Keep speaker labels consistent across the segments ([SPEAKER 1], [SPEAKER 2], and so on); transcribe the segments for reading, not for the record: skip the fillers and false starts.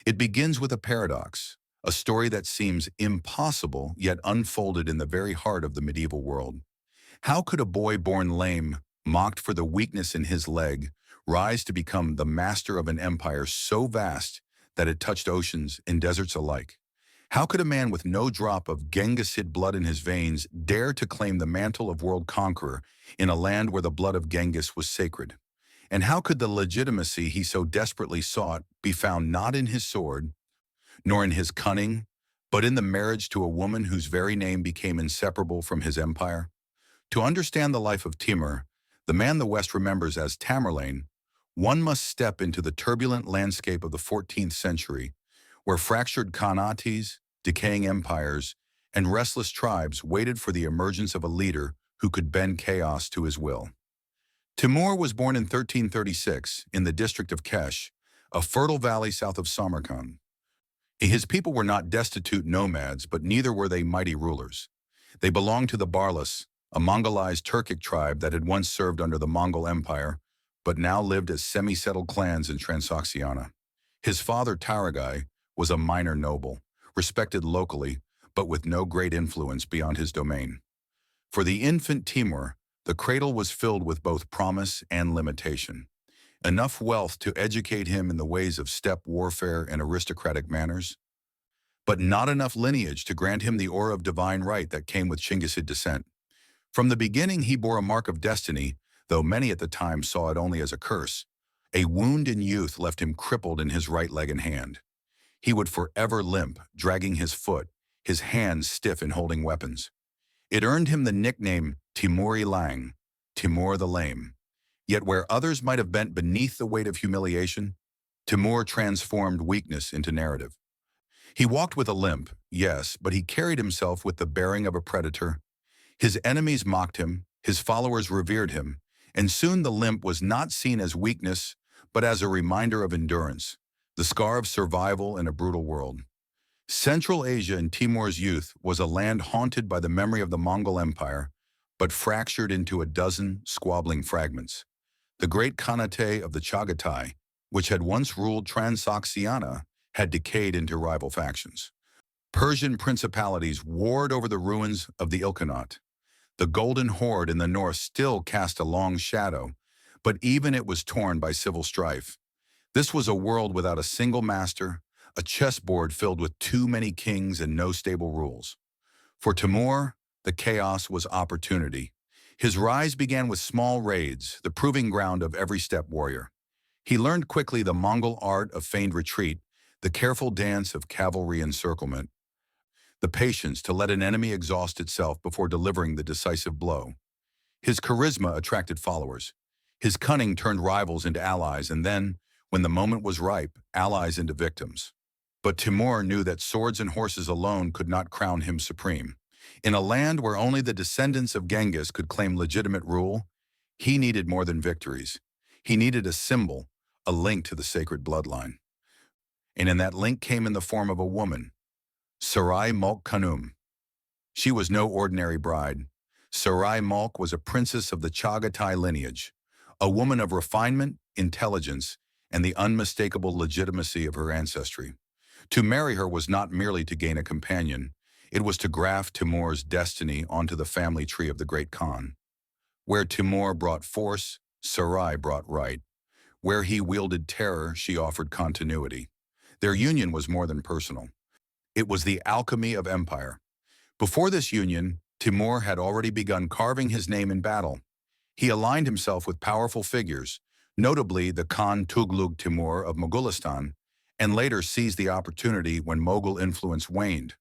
[SPEAKER 1] It begins with a paradox, a story that seems impossible yet unfolded in the very heart of the medieval world. How could a boy born lame, mocked for the weakness in his leg, rise to become the master of an empire so vast that it touched oceans and deserts alike? How could a man with no drop of Genghisid blood in his veins dare to claim the mantle of world conqueror in a land where the blood of Genghis was sacred? And how could the legitimacy he so desperately sought be found not in his sword, nor in his cunning, but in the marriage to a woman whose very name became inseparable from his empire? To understand the life of Timur, the man the West remembers as Tamerlane, one must step into the turbulent landscape of the 14th century, where fractured khanates, decaying empires, and restless tribes waited for the emergence of a leader who could bend chaos to his will. Timur was born in 1336 in the district of Kesh, a fertile valley south of Samarkand. His people were not destitute nomads, but neither were they mighty rulers. They belonged to the Barlas, a Mongolized Turkic tribe that had once served under the Mongol Empire, but now lived as semi-settled clans in Transoxiana. His father, Taragai, was a minor noble, respected locally, but with no great influence beyond his domain. For the infant Timur, the cradle was filled with both promise and limitation. Enough wealth to educate him in the ways of steppe warfare and aristocratic manners, but not enough lineage to grant him the aura of divine right that came with Chinggisid descent. From the beginning he bore a mark of destiny, though many at the time saw it only as a curse. A wound in youth left him crippled in his right leg and hand. He would forever limp, dragging his foot, his hands stiff in holding weapons. It earned him the nickname Timuri Lang, Timur the Lame. Yet where others might have bent beneath the weight of humiliation, Timur transformed weakness into narrative. He walked with a limp, yes, but he carried himself with the bearing of a predator. His enemies mocked him, his followers revered him, and soon the limp was not seen as weakness, but as a reminder of endurance, the scar of survival in a brutal world. Central Asia in Timur's youth was a land haunted by the memory of the Mongol Empire, but fractured into a dozen squabbling fragments. The great Khanate of the Chagatai, which had once ruled Transoxiana, had decayed into rival factions. Persian principalities warred over the ruins of the Ilkhanate. The Golden Horde in the north still cast a long shadow, but even it was torn by civil strife. This was a world without a single master, a chessboard filled with too many kings and no stable rules. For Timur, the chaos was opportunity. His rise began with small raids, the proving ground of every steppe warrior. He learned quickly the Mongol art of feigned retreat, the careful dance of cavalry encirclement, the patience to let an enemy exhaust itself before delivering the decisive blow. His charisma attracted followers. His cunning turned rivals into allies, and then, when the moment was ripe, allies into victims. But Timur knew that swords and horses alone could not crown him supreme. In a land where only the descendants of Genghis could claim legitimate rule, he needed more than victories. He needed a symbol, a link to the sacred bloodline. And in that link came in the form of a woman, Saray Mulk Khanum. She was no ordinary bride. Saray Mulk was a princess of the Chagatai lineage, a woman of refinement, intelligence, and the unmistakable legitimacy of her ancestry. To marry her was not merely to gain a companion, it was to graft Timur's destiny onto the family tree of the great Khan. Where Timur brought force, Sarai brought right. Where he wielded terror, she offered continuity. Their union was more than personal. It was the alchemy of empire. Before this union, Timur had already begun carving his name in battle. He aligned himself with powerful figures, notably the Khan Tughluq Timur of Mogolistan, and later seized the opportunity when Mughal influence waned.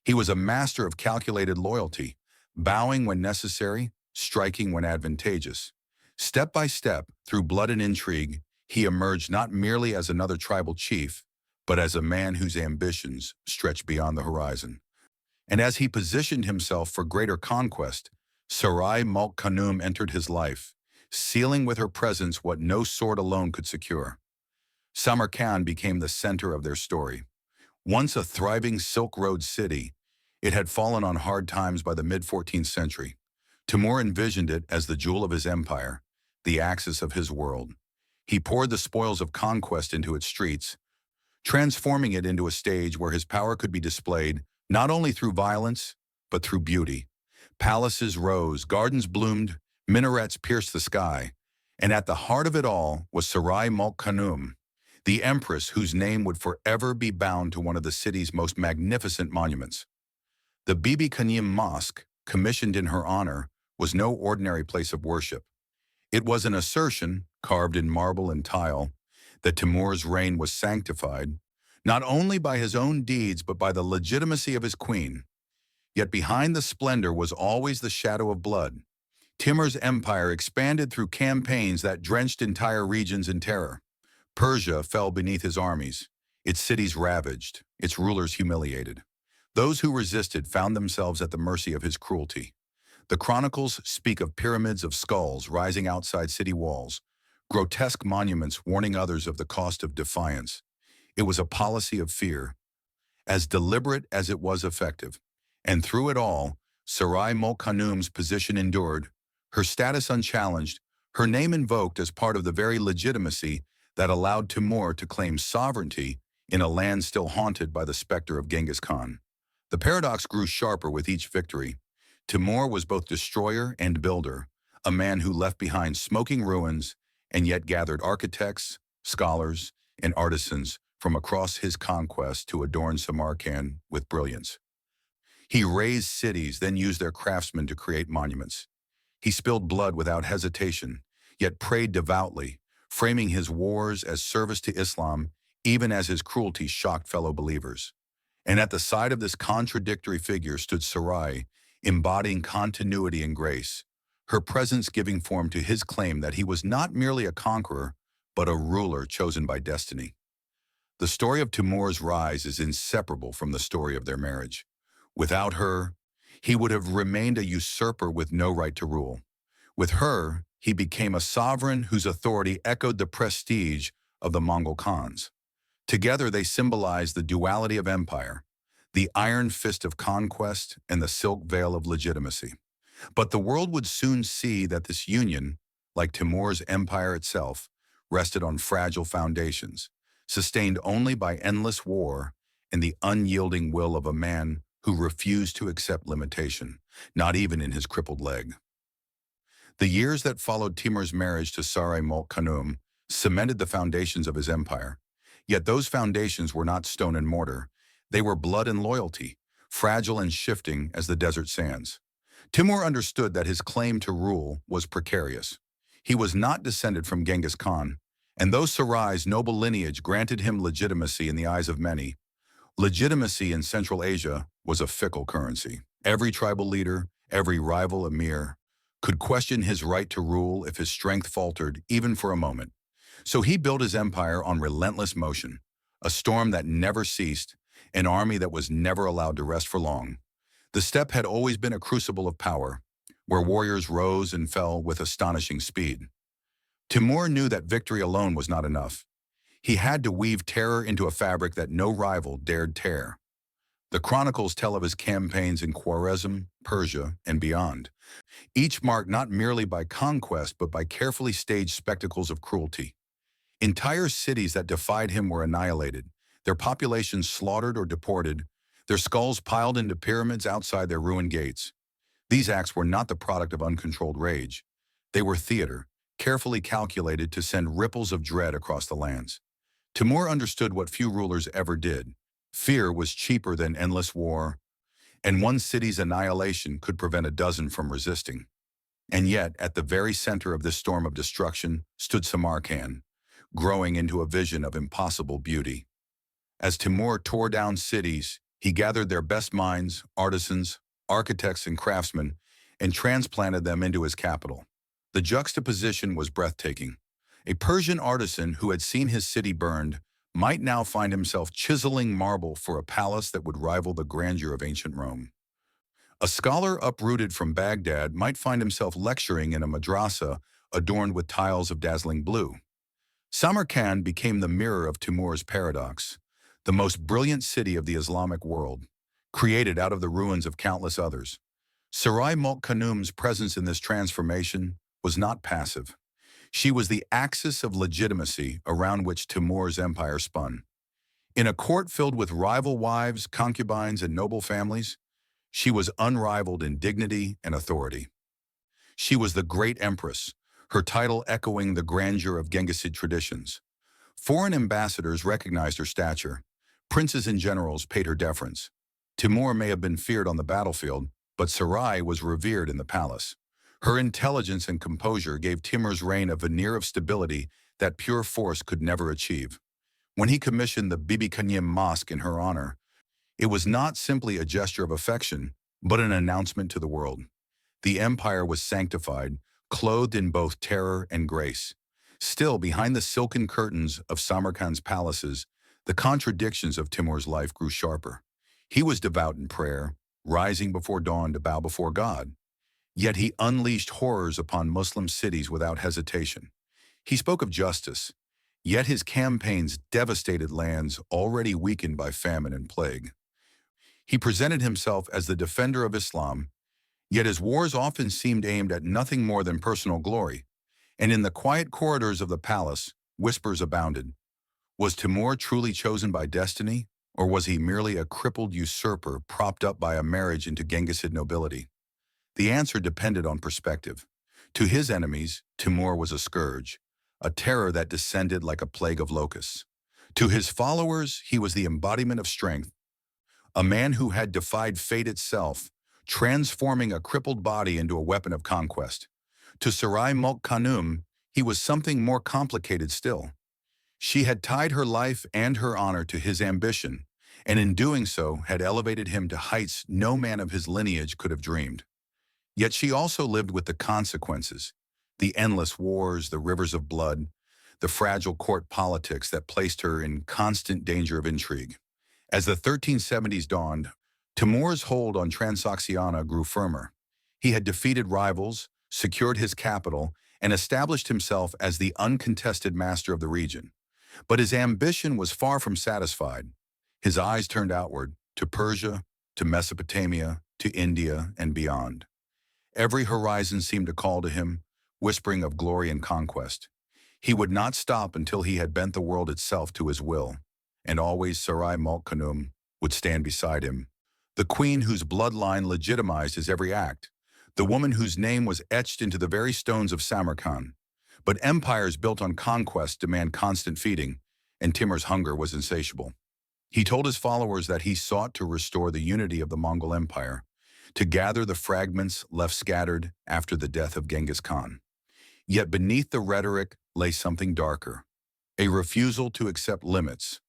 [SPEAKER 1] He was a master of calculated loyalty, bowing when necessary, striking when advantageous. Step by step, through blood and intrigue, he emerged not merely as another tribal chief, but as a man whose ambitions stretched beyond the horizon. And as he positioned himself for greater conquest, Saray Mulk Khanum entered his life, sealing with her presence what no sword alone could secure. Samarkand became the center of their story. Once a thriving Silk Road city, it had fallen on hard times by the mid-14th century. Timur envisioned it as the jewel of his empire, the axis of his world. He poured the spoils of conquest into its streets, transforming it into a stage where his power could be displayed not only through violence, but through beauty. Palaces rose, gardens bloomed, minarets pierced the sky, and at the heart of it all was Saray Mulk Khanum, the empress whose name would forever be bound to one of the city's most magnificent monuments. The Bibi Khanum Mosque, commissioned in her honor, was no ordinary place of worship. It was an assertion, carved in marble and tile, that Timur's reign was sanctified, not only by his own deeds but by the legitimacy of his queen. Yet behind the splendor was always the shadow of blood. Timur's empire expanded through campaigns that drenched entire regions in terror. Persia fell beneath his armies, its cities ravaged, its rulers humiliated. Those who resisted found themselves at the mercy of his cruelty. The chronicles speak of pyramids of skulls rising outside city walls, grotesque monuments warning others of the cost of defiance. It was a policy of fear, as deliberate as it was effective. And through it all, Saray Mulk Khanum's position endured, her status unchallenged, her name invoked as part of the very legitimacy that allowed Timur to claim sovereignty in a land still haunted by the specter of Genghis Khan. The paradox grew sharper with each victory. Timur was both destroyer and builder, a man who left behind smoking ruins and yet gathered architects, scholars, and artisans from across his conquest to adorn Samarkand with brilliance. He razed cities, then used their craftsmen to create monuments. He spilled blood without hesitation, yet prayed devoutly, framing his wars as service to Islam, even as his cruelty shocked fellow believers. And at the side of this contradictory figure stood Saray, embodying continuity and grace, her presence giving form to his claim that he was not merely a conqueror, but a ruler chosen by destiny. The story of Timur's rise is inseparable from the story of their marriage. Without her, he would have remained a usurper with no right to rule. With her, he became a sovereign whose authority echoed the prestige of the Mongol Khans. Together they symbolized the duality of empire, the iron fist of conquest and the silk veil of legitimacy. But the world would soon see that this union, like Timur's empire itself, rested on fragile foundations, sustained only by endless war and the unyielding will of a man who refused to accept limitation, not even in his crippled leg. The years that followed Timur's marriage to Saray Mulk Khanum cemented the foundations of his empire. Yet those foundations were not stone and mortar. They were blood and loyalty, fragile and shifting as the desert sands. Timur understood that his claim to rule was precarious. He was not descended from Genghis Khan, and though Saray's noble lineage granted him legitimacy in the eyes of many, legitimacy in Central Asia was a fickle currency. Every tribal leader, every rival emir, could question his right to rule if his strength faltered even for a moment. So he built his empire on relentless motion, a storm that never ceased, an army that was never allowed to rest for long. The steppe had always been a crucible of power, where warriors rose and fell with astonishing speed. Timur knew that victory alone was not enough. He had to weave terror into a fabric that no rival dared tear. The chronicles tell of his campaigns in Khwarezm, Persia, and beyond, each marked not merely by conquest but by carefully staged spectacles of cruelty. Entire cities that defied him were annihilated, their populations slaughtered or deported, their skulls piled into pyramids outside their ruined gates. These acts were not the product of uncontrolled rage. They were theater, carefully calculated to send ripples of dread across the lands. Timur understood what few rulers ever did. Fear was cheaper than endless war, and one city's annihilation could prevent a dozen from resisting. And yet, at the very center of this storm of destruction stood Samarkand, growing into a vision of impossible beauty. As Timur tore down cities, he gathered their best minds, artisans, architects, and craftsmen, and transplanted them into his capital. The juxtaposition was breathtaking. A Persian artisan who had seen his city burned might now find himself chiseling marble for a palace that would rival the grandeur of ancient Rome. A scholar uprooted from Baghdad might find himself lecturing in a madrasa adorned with tiles of dazzling blue. Samarkand became the mirror of Timur's paradox, the most brilliant city of the Islamic world, created out of the ruins of countless others. Saray Mulk Khanum's presence in this transformation was not passive. She was the axis of legitimacy around which Timur's empire spun. In a court filled with rival wives, concubines, and noble families, she was unrivaled in dignity and authority. She was the great empress, her title echoing the grandeur of Genghisid traditions. Foreign ambassadors recognized her stature. Princes and generals paid her deference. Timur may have been feared on the battlefield, but Sarai was revered in the palace. Her intelligence and composure gave Timur's reign a veneer of stability that pure force could never achieve. When he commissioned the Bibi Kanyim Mosque in her honor, it was not simply a gesture of affection, but an announcement to the world. The empire was sanctified, clothed in both terror and grace. Still, behind the silken curtains of Samarkand's palaces, the contradictions of Timur's life grew sharper. He was devout in prayer, rising before dawn to bow before God. Yet he unleashed horrors upon Muslim cities without hesitation. He spoke of justice, yet his campaigns devastated lands already weakened by famine and plague. He presented himself as the defender of Islam, yet his wars often seemed aimed at nothing more than personal glory. And in the quiet corridors of the palace, whispers abounded. Was Timur truly chosen by destiny, or was he merely a crippled usurper propped up by a marriage into Genghisid nobility? The answer depended on perspective. To his enemies, Timur was a scourge, a terror that descended like a plague of locusts. To his followers, he was the embodiment of strength, a man who had defied fate itself, transforming a crippled body into a weapon of conquest. To Saray Mulk Khanum, he was something more complicated still. She had tied her life and her honor to his ambition, and in doing so had elevated him to heights no man of his lineage could have dreamed. Yet she also lived with the consequences, the endless wars, the rivers of blood, the fragile court politics that placed her in constant danger of intrigue. As the 1370s dawned, Timur's hold on Transoxiana grew firmer. He had defeated rivals, secured his capital, and established himself as the uncontested master of the region. But his ambition was far from satisfied. His eyes turned outward, to Persia, to Mesopotamia, to India, and beyond. Every horizon seemed to call to him, whispering of glory and conquest. He would not stop until he had bent the world itself to his will, and always Saray Mulk Khanum would stand beside him, the queen whose bloodline legitimized his every act, the woman whose name was etched into the very stones of Samarkand. But empires built on conquest demand constant feeding, and Timur's hunger was insatiable. He told his followers that he sought to restore the unity of the Mongol Empire, to gather the fragments left scattered after the death of Genghis Khan. Yet beneath the rhetoric lay something darker, a refusal to accept limits,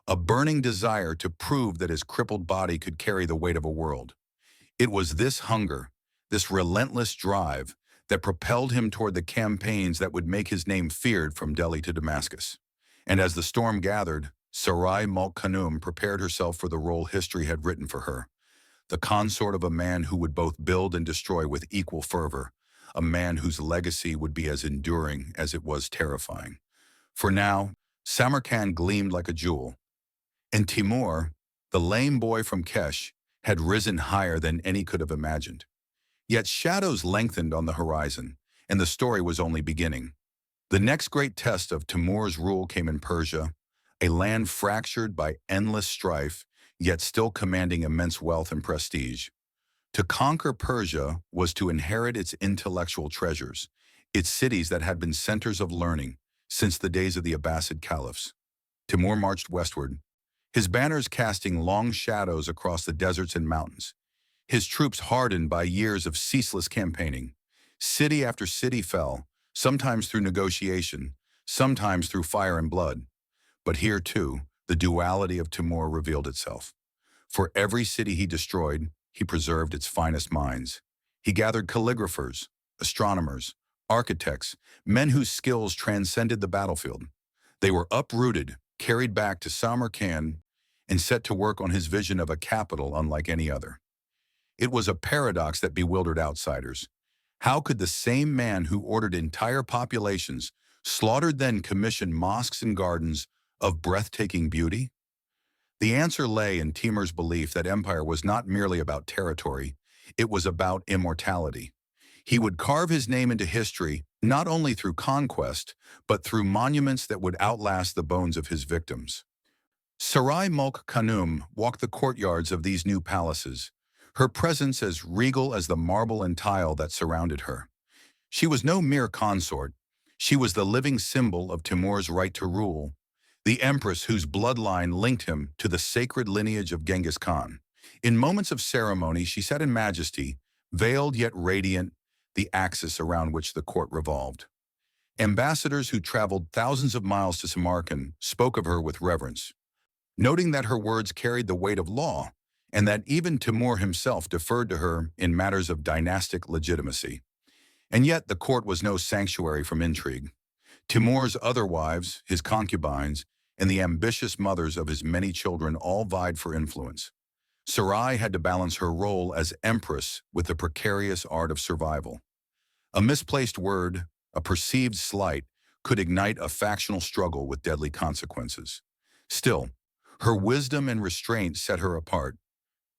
[SPEAKER 1] a burning desire to prove that his crippled body could carry the weight of a world. It was this hunger, this relentless drive, that propelled him toward the campaigns that would make his name feared from Delhi to Damascus. And as the storm gathered, Saray Mulk Khanum prepared herself for the role history had written for her, the consort of a man who would both build and destroy with equal fervor, a man whose legacy would be as enduring as it was terrifying. For now, Samarkand gleamed like a jewel, and Timur, the lame boy from Kesh, had risen higher than any could have imagined. Yet shadows lengthened on the horizon, and the story was only beginning. The next great test of Timur's rule came in Persia, a land fractured by endless strife, yet still commanding immense wealth and prestige. To conquer Persia was to inherit its intellectual treasures, its cities that had been centers of learning since the days of the Abbasid caliphs. Timur marched westward, his banners casting long shadows across the deserts and mountains. His troops hardened by years of ceaseless campaigning. City after city fell, sometimes through negotiation, sometimes through fire and blood. But here, too, the duality of Timur revealed itself. For every city he destroyed, he preserved its finest minds. He gathered calligraphers, astronomers, architects, men whose skills transcended the battlefield. They were uprooted, carried back to Samarkand, and set to work on his vision of a capital unlike any other. It was a paradox that bewildered outsiders. How could the same man who ordered entire populations, slaughtered then commission mosques and gardens of breathtaking beauty? The answer lay in Timur's belief that empire was not merely about territory, it was about immortality. He would carve his name into history not only through conquest, but through monuments that would outlast the bones of his victims. Saray Mulk Khanum walked the courtyards of these new palaces, her presence as regal as the marble and tile that surrounded her. She was no mere consort. She was the living symbol of Timur's right to rule, the empress whose bloodline linked him to the sacred lineage of Genghis Khan. In moments of ceremony, she sat in majesty, veiled yet radiant, the axis around which the court revolved. Ambassadors who traveled thousands of miles to Samarkand spoke of her with reverence, noting that her words carried the weight of law and that even Timur himself deferred to her in matters of dynastic legitimacy. And yet the court was no sanctuary from intrigue. Timur's other wives, his concubines, and the ambitious mothers of his many children all vied for influence. Sarai had to balance her role as empress with the precarious art of survival. A misplaced word, a perceived slight, could ignite a factional struggle with deadly consequences. Still, her wisdom and restraint set her apart.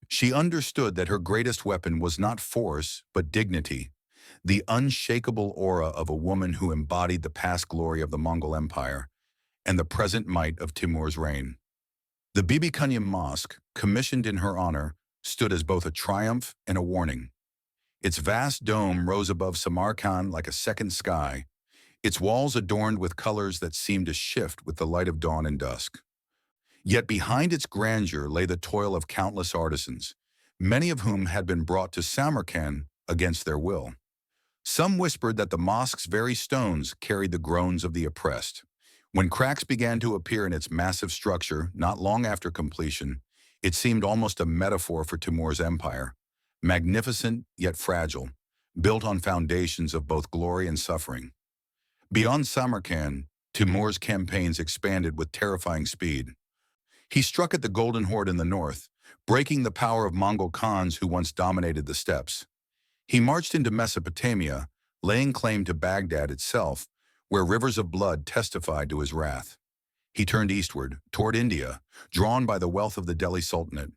[SPEAKER 1] She understood that her greatest weapon was not force, but dignity, the unshakable aura of a woman who embodied the past glory of the Mongol Empire and the present might of Timur's reign. The Bibi Khanum Mosque, commissioned in her honor, stood as both a triumph and a warning. Its vast dome rose above Samarkand like a second sky, its walls adorned with colors that seemed to shift with the light of dawn and dusk. Yet behind its grandeur lay the toil of countless artisans, many of whom had been brought to Samarkand against their will. Some whispered that the mosque's very stones carried the groans of the oppressed. When cracks began to appear in its massive structure not long after completion, it seemed almost a metaphor for Timur's empire, magnificent yet fragile, built on foundations of both glory and suffering. Beyond Samarkand, Timur's campaigns expanded with terrifying speed. He struck at the Golden Horde in the north, breaking the power of Mongol Khans who once dominated the steppes. He marched into Mesopotamia, laying claim to Baghdad itself, where rivers of blood testified to his wrath. He turned eastward, toward India, drawn by the wealth of the Delhi Sultanate.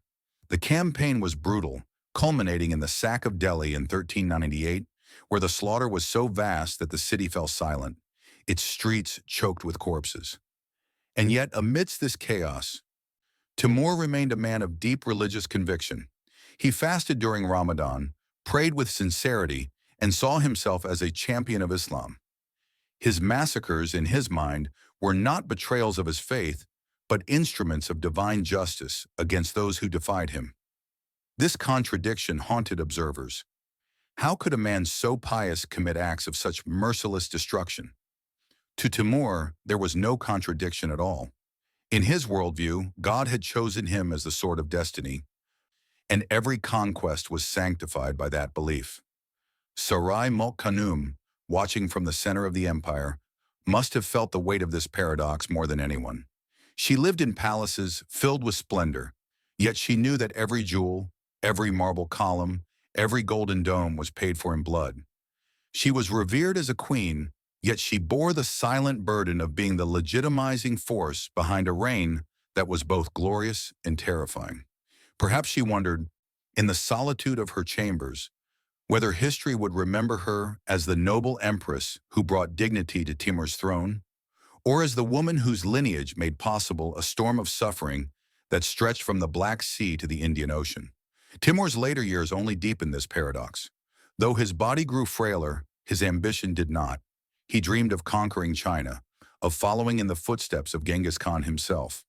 [SPEAKER 1] The campaign was brutal, culminating in the sack of Delhi in 1398, where the slaughter was so vast that the city fell silent, its streets choked with corpses. And yet, amidst this chaos, Timur remained a man of deep religious conviction. He fasted during Ramadan, prayed with sincerity, and saw himself as a champion of Islam. His massacres, in his mind, were not betrayals of his faith, but instruments of divine justice against those who defied him. This contradiction haunted observers. How could a man so pious commit acts of such merciless destruction? To Timur, there was no contradiction at all. In his worldview, God had chosen him as the sword of destiny, and every conquest was sanctified by that belief. Saray Mulk Khanum, watching from the center of the empire, must have felt the weight of this paradox more than anyone. She lived in palaces filled with splendor, yet she knew that every jewel, every marble column, every golden dome was paid for in blood. She was revered as a queen, yet she bore the silent burden of being the legitimizing force behind a reign that was both glorious and terrifying. Perhaps she wondered, in the solitude of her chambers, whether history would remember her as the noble empress who brought dignity to Timur's throne, or as the woman whose lineage made possible a storm of suffering that stretched from the Black Sea to the Indian Ocean. Timur's later years only deepened this paradox. Though his body grew frailer, his ambition did not. He dreamed of conquering China, of following in the footsteps of Genghis Khan himself.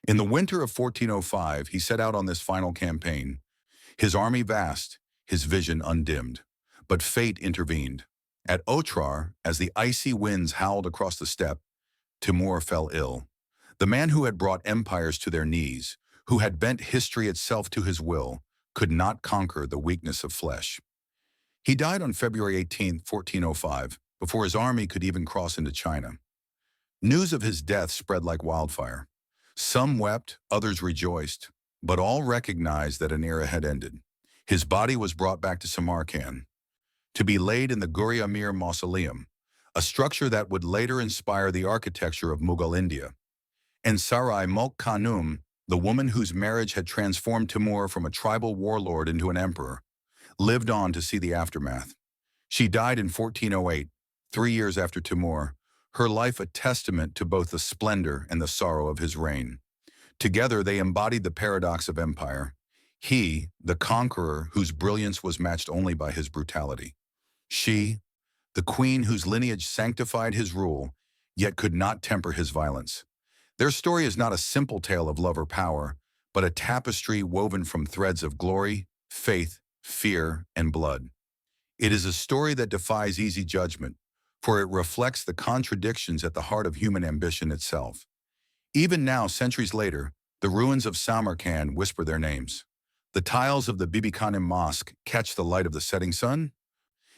[SPEAKER 1] In the winter of 1405, he set out on this final campaign, his army vast, his vision undimmed. But fate intervened. At Otrar, as the icy winds howled across the steppe, Timur fell ill. The man who had brought empires to their knees, who had bent history itself to his will, could not conquer the weakness of flesh. He died on February 18, 1405, before his army could even cross into China. News of his death spread like wildfire. Some wept, others rejoiced, but all recognized that an era had ended. His body was brought back to Samarkand, to be laid in the Guri Amir Mausoleum, a structure that would later inspire the architecture of Mughal India. And Saray Mulk Khanum, the woman whose marriage had transformed Timur from a tribal warlord into an emperor, lived on to see the aftermath. She died in 1408, 3 years after Timur, her life a testament to both the splendor and the sorrow of his reign. Together, they embodied the paradox of empire. He, the conqueror whose brilliance was matched only by his brutality. She, the queen whose lineage sanctified his rule, yet could not temper his violence. Their story is not a simple tale of love or power, but a tapestry woven from threads of glory, faith, fear, and blood. It is a story that defies easy judgment, for it reflects the contradictions at the heart of human ambition itself. Even now, centuries later, the ruins of Samarkand whisper their names. The tiles of the Bibi Khanum Mosque catch the light of the setting sun,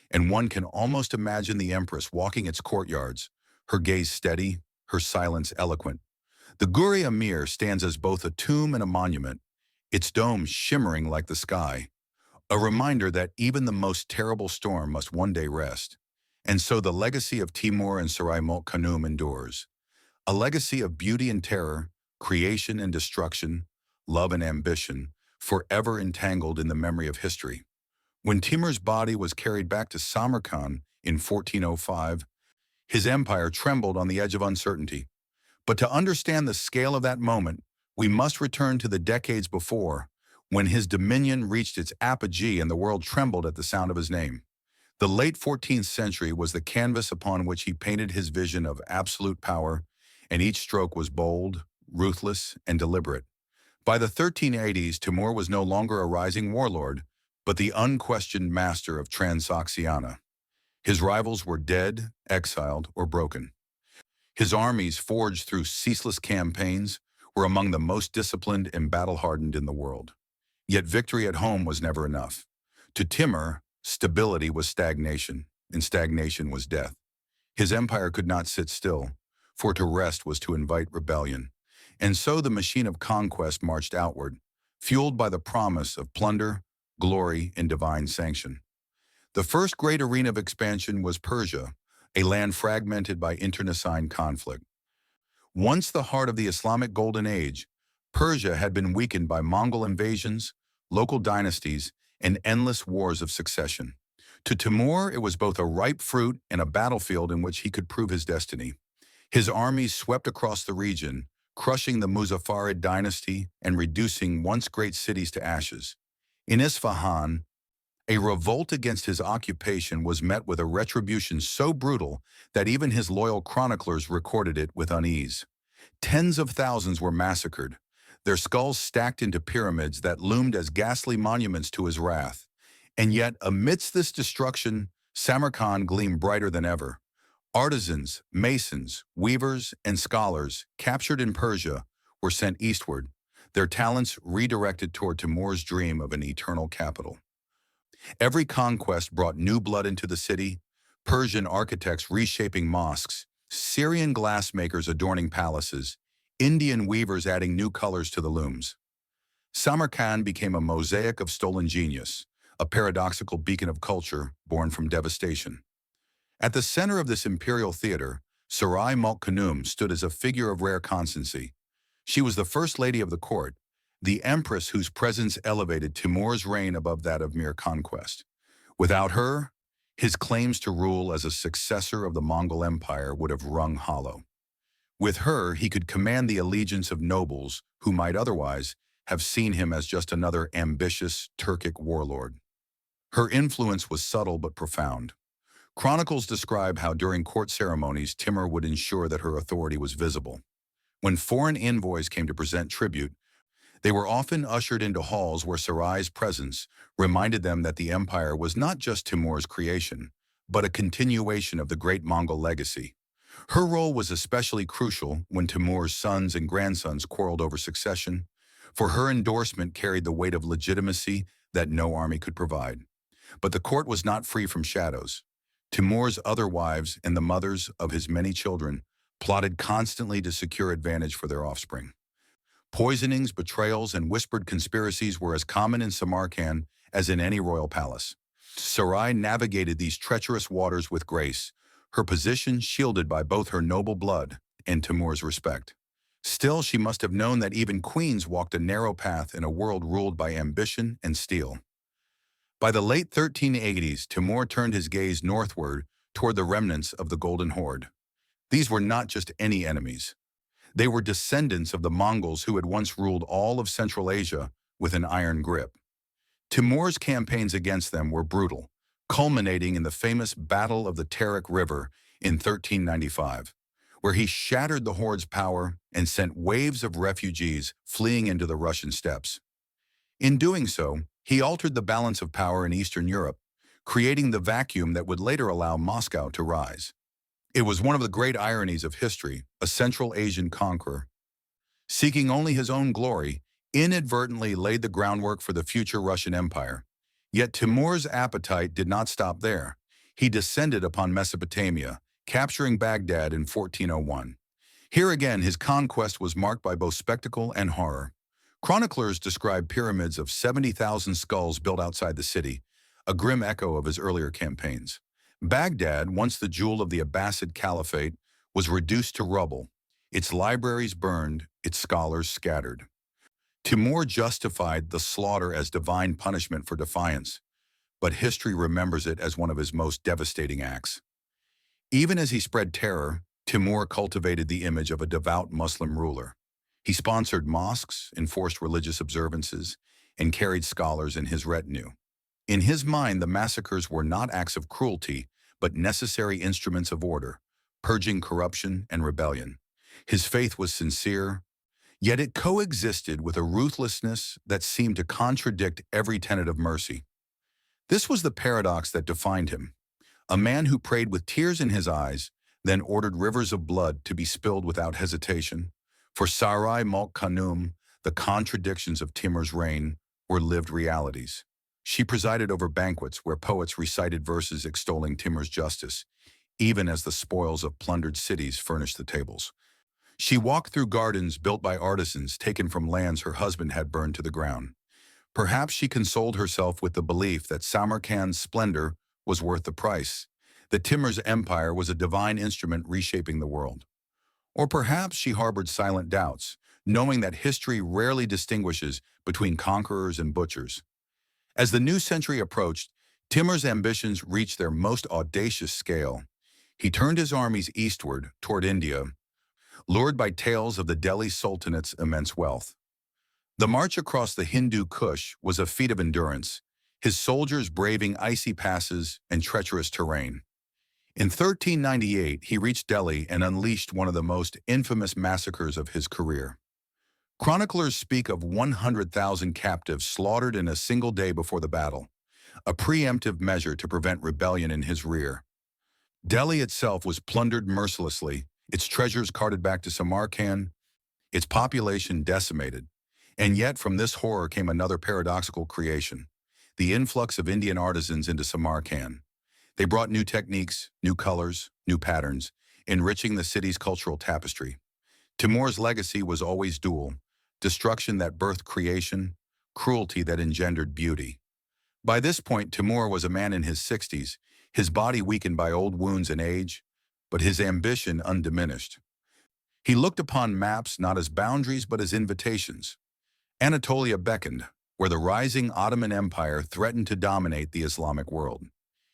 [SPEAKER 1] and one can almost imagine the empress walking its courtyards, her gaze steady, her silence eloquent. The Guri Amir stands as both a tomb and a monument, its dome shimmering like the sky, a reminder that even the most terrible storm must one day rest. And so the legacy of Timur and Saray Mulk Khanum endures, a legacy of beauty and terror, creation and destruction, love and ambition, forever entangled in the memory of history. When Timur's body was carried back to Samarkand in 1405, his empire trembled on the edge of uncertainty. But to understand the scale of that moment, we must return to the decades before, when his dominion reached its apogee and the world trembled at the sound of his name. The late 14th century was the canvas upon which he painted his vision of absolute power, and each stroke was bold, ruthless, and deliberate. By the 1380s, Timur was no longer a rising warlord, but the unquestioned master of Transoxiana. His rivals were dead, exiled, or broken. His armies, forged through ceaseless campaigns, were among the most disciplined and battle-hardened in the world. Yet victory at home was never enough. To Timur, stability was stagnation, and stagnation was death. His empire could not sit still, for to rest was to invite rebellion. And so the machine of conquest marched outward, fueled by the promise of plunder, glory, and divine sanction. The first great arena of expansion was Persia, a land fragmented by internecine conflict. Once the heart of the Islamic Golden Age, Persia had been weakened by Mongol invasions, local dynasties, and endless wars of succession. To Timur, it was both a ripe fruit and a battlefield in which he could prove his destiny. His armies swept across the region, crushing the Muzaffarid dynasty and reducing once great cities to ashes. In Isfahan, a revolt against his occupation was met with a retribution so brutal that even his loyal chroniclers recorded it with unease. Tens of thousands were massacred, their skulls stacked into pyramids that loomed as ghastly monuments to his wrath. And yet, amidst this destruction, Samarkand gleamed brighter than ever. Artisans, masons, weavers, and scholars captured in Persia were sent eastward, their talents redirected toward Timur's dream of an eternal capital. Every conquest brought new blood into the city, Persian architects reshaping mosques, Syrian glassmakers adorning palaces, Indian weavers adding new colors to the looms. Samarkand became a mosaic of stolen genius, a paradoxical beacon of culture born from devastation. At the center of this imperial theater, Saray Mulk Khanum stood as a figure of rare constancy. She was the first lady of the court, the empress whose presence elevated Timur's reign above that of mere conquest. Without her, his claims to rule as a successor of the Mongol Empire would have rung hollow. With her, he could command the allegiance of nobles who might otherwise have seen him as just another ambitious Turkic warlord. Her influence was subtle but profound. Chronicles describe how during court ceremonies Timur would ensure that her authority was visible. When foreign envoys came to present tribute, they were often ushered into halls where Saray's presence reminded them that the empire was not just Timur's creation, but a continuation of the great Mongol legacy. Her role was especially crucial when Timur's sons and grandsons quarreled over succession, for her endorsement carried the weight of legitimacy that no army could provide. But the court was not free from shadows. Timur's other wives and the mothers of his many children plotted constantly to secure advantage for their offspring. Poisonings, betrayals, and whispered conspiracies were as common in Samarkand as in any royal palace. Sarai navigated these treacherous waters with grace, her position shielded by both her noble blood and Timur's respect. Still, she must have known that even queens walked a narrow path in a world ruled by ambition and steel. By the late 1380s, Timur turned his gaze northward toward the remnants of the Golden Horde. These were not just any enemies. They were descendants of the Mongols who had once ruled all of Central Asia with an iron grip. Timur's campaigns against them were brutal, culminating in the famous Battle of the Tarik River in 1395, where he shattered the horde's power and sent waves of refugees fleeing into the Russian steppes. In doing so, he altered the balance of power in Eastern Europe, creating the vacuum that would later allow Moscow to rise. It was one of the great ironies of history, a Central Asian conqueror, seeking only his own glory, inadvertently laid the groundwork for the future Russian Empire. Yet Timur's appetite did not stop there. He descended upon Mesopotamia, capturing Baghdad in 1401. Here again, his conquest was marked by both spectacle and horror. Chroniclers describe pyramids of 70,000 skulls built outside the city, a grim echo of his earlier campaigns. Baghdad, once the jewel of the Abbasid Caliphate, was reduced to rubble, its libraries burned, its scholars scattered. Timur justified the slaughter as divine punishment for defiance, but history remembers it as one of his most devastating acts. Even as he spread terror, Timur cultivated the image of a devout Muslim ruler. He sponsored mosques, enforced religious observances, and carried scholars in his retinue. In his mind, the massacres were not acts of cruelty, but necessary instruments of order, purging corruption and rebellion. His faith was sincere, yet it coexisted with a ruthlessness that seemed to contradict every tenet of mercy. This was the paradox that defined him, a man who prayed with tears in his eyes, then ordered rivers of blood to be spilled without hesitation. For Saray Mulk Khanum, the contradictions of Timur's reign were lived realities. She presided over banquets where poets recited verses extolling Timur's justice, even as the spoils of plundered cities furnished the tables. She walked through gardens built by artisans taken from lands her husband had burned to the ground. Perhaps she consoled herself with the belief that Samarkand's splendor was worth the price, that Timur's empire was a divine instrument reshaping the world. Or perhaps she harbored silent doubts, knowing that history rarely distinguishes between conquerors and butchers. As the new century approached, Timur's ambitions reached their most audacious scale. He turned his armies eastward toward India, lured by tales of the Delhi Sultanate's immense wealth. The march across the Hindu Kush was a feat of endurance, his soldiers braving icy passes and treacherous terrain. In 1398, he reached Delhi and unleashed one of the most infamous massacres of his career. Chroniclers speak of 100,000 captives slaughtered in a single day before the battle, a preemptive measure to prevent rebellion in his rear. Delhi itself was plundered mercilessly, its treasures carted back to Samarkand, its population decimated. And yet from this horror came another paradoxical creation, the influx of Indian artisans into Samarkand. They brought new techniques, new colors, new patterns, enriching the city's cultural tapestry. Timur's legacy was always dual: destruction that birthed creation, cruelty that engendered beauty. By this point, Timur was a man in his 60s, his body weakened by old wounds and age, but his ambition undiminished. He looked upon maps not as boundaries but as invitations. Anatolia beckoned, where the rising Ottoman Empire threatened to dominate the Islamic world.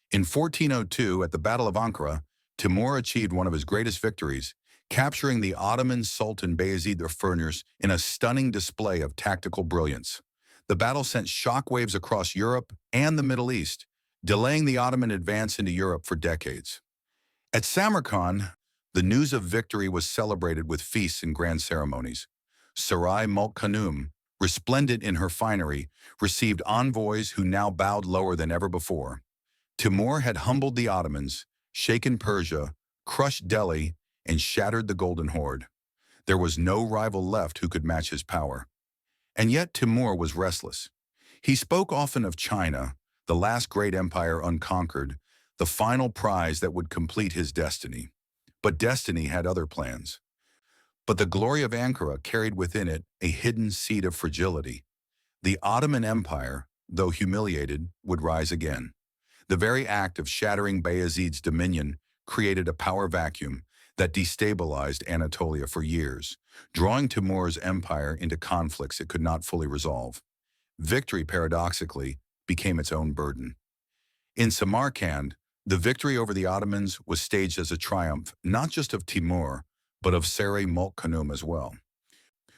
[SPEAKER 1] In 1402, at the Battle of Ankara, Timur achieved one of his greatest victories, capturing the Ottoman Sultan Bayezid I in a stunning display of tactical brilliance. The battle sent shockwaves across Europe and the Middle East, delaying the Ottoman advance into Europe for decades. At Samarkand, the news of victory was celebrated with feasts and grand ceremonies. Saray Mulk Khanum, resplendent in her finery, received envoys who now bowed lower than ever before. Timur had humbled the Ottomans, shaken Persia, crushed Delhi, and shattered the Golden Horde. There was no rival left who could match his power. And yet Timur was restless. He spoke often of China, the last great empire unconquered, the final prize that would complete his destiny. But destiny had other plans. But the glory of Ankara carried within it a hidden seed of fragility. The Ottoman Empire, though humiliated, would rise again. The very act of shattering Bayezid's dominion created a power vacuum that destabilized Anatolia for years, drawing Timur's empire into conflicts it could not fully resolve. Victory, paradoxically, became its own burden. In Samarkand, the victory over the Ottomans was staged as a triumph not just of Timur, but of Saray Mulk Khanum as well.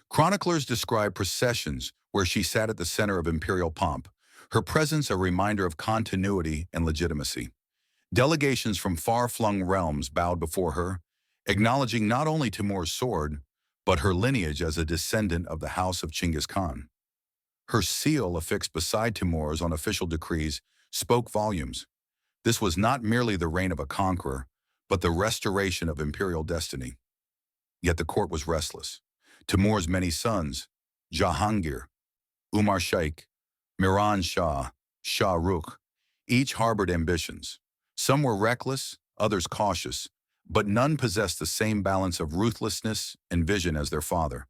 [SPEAKER 1] Chroniclers describe processions where she sat at the center of imperial pomp, her presence a reminder of continuity and legitimacy. Delegations from far-flung realms bowed before her, acknowledging not only Timur's sword, but her lineage as a descendant of the house of Chinggis Khan. Her seal affixed beside Timur's on official decrees spoke volumes. This was not merely the reign of a conqueror, but the restoration of imperial destiny. Yet the court was restless. Timur's many sons, Jahangir, Umar Sheikh, Miran Shah, Shah Rukh, each harbored ambitions. Some were reckless, others cautious, but none possessed the same balance of ruthlessness and vision as their father.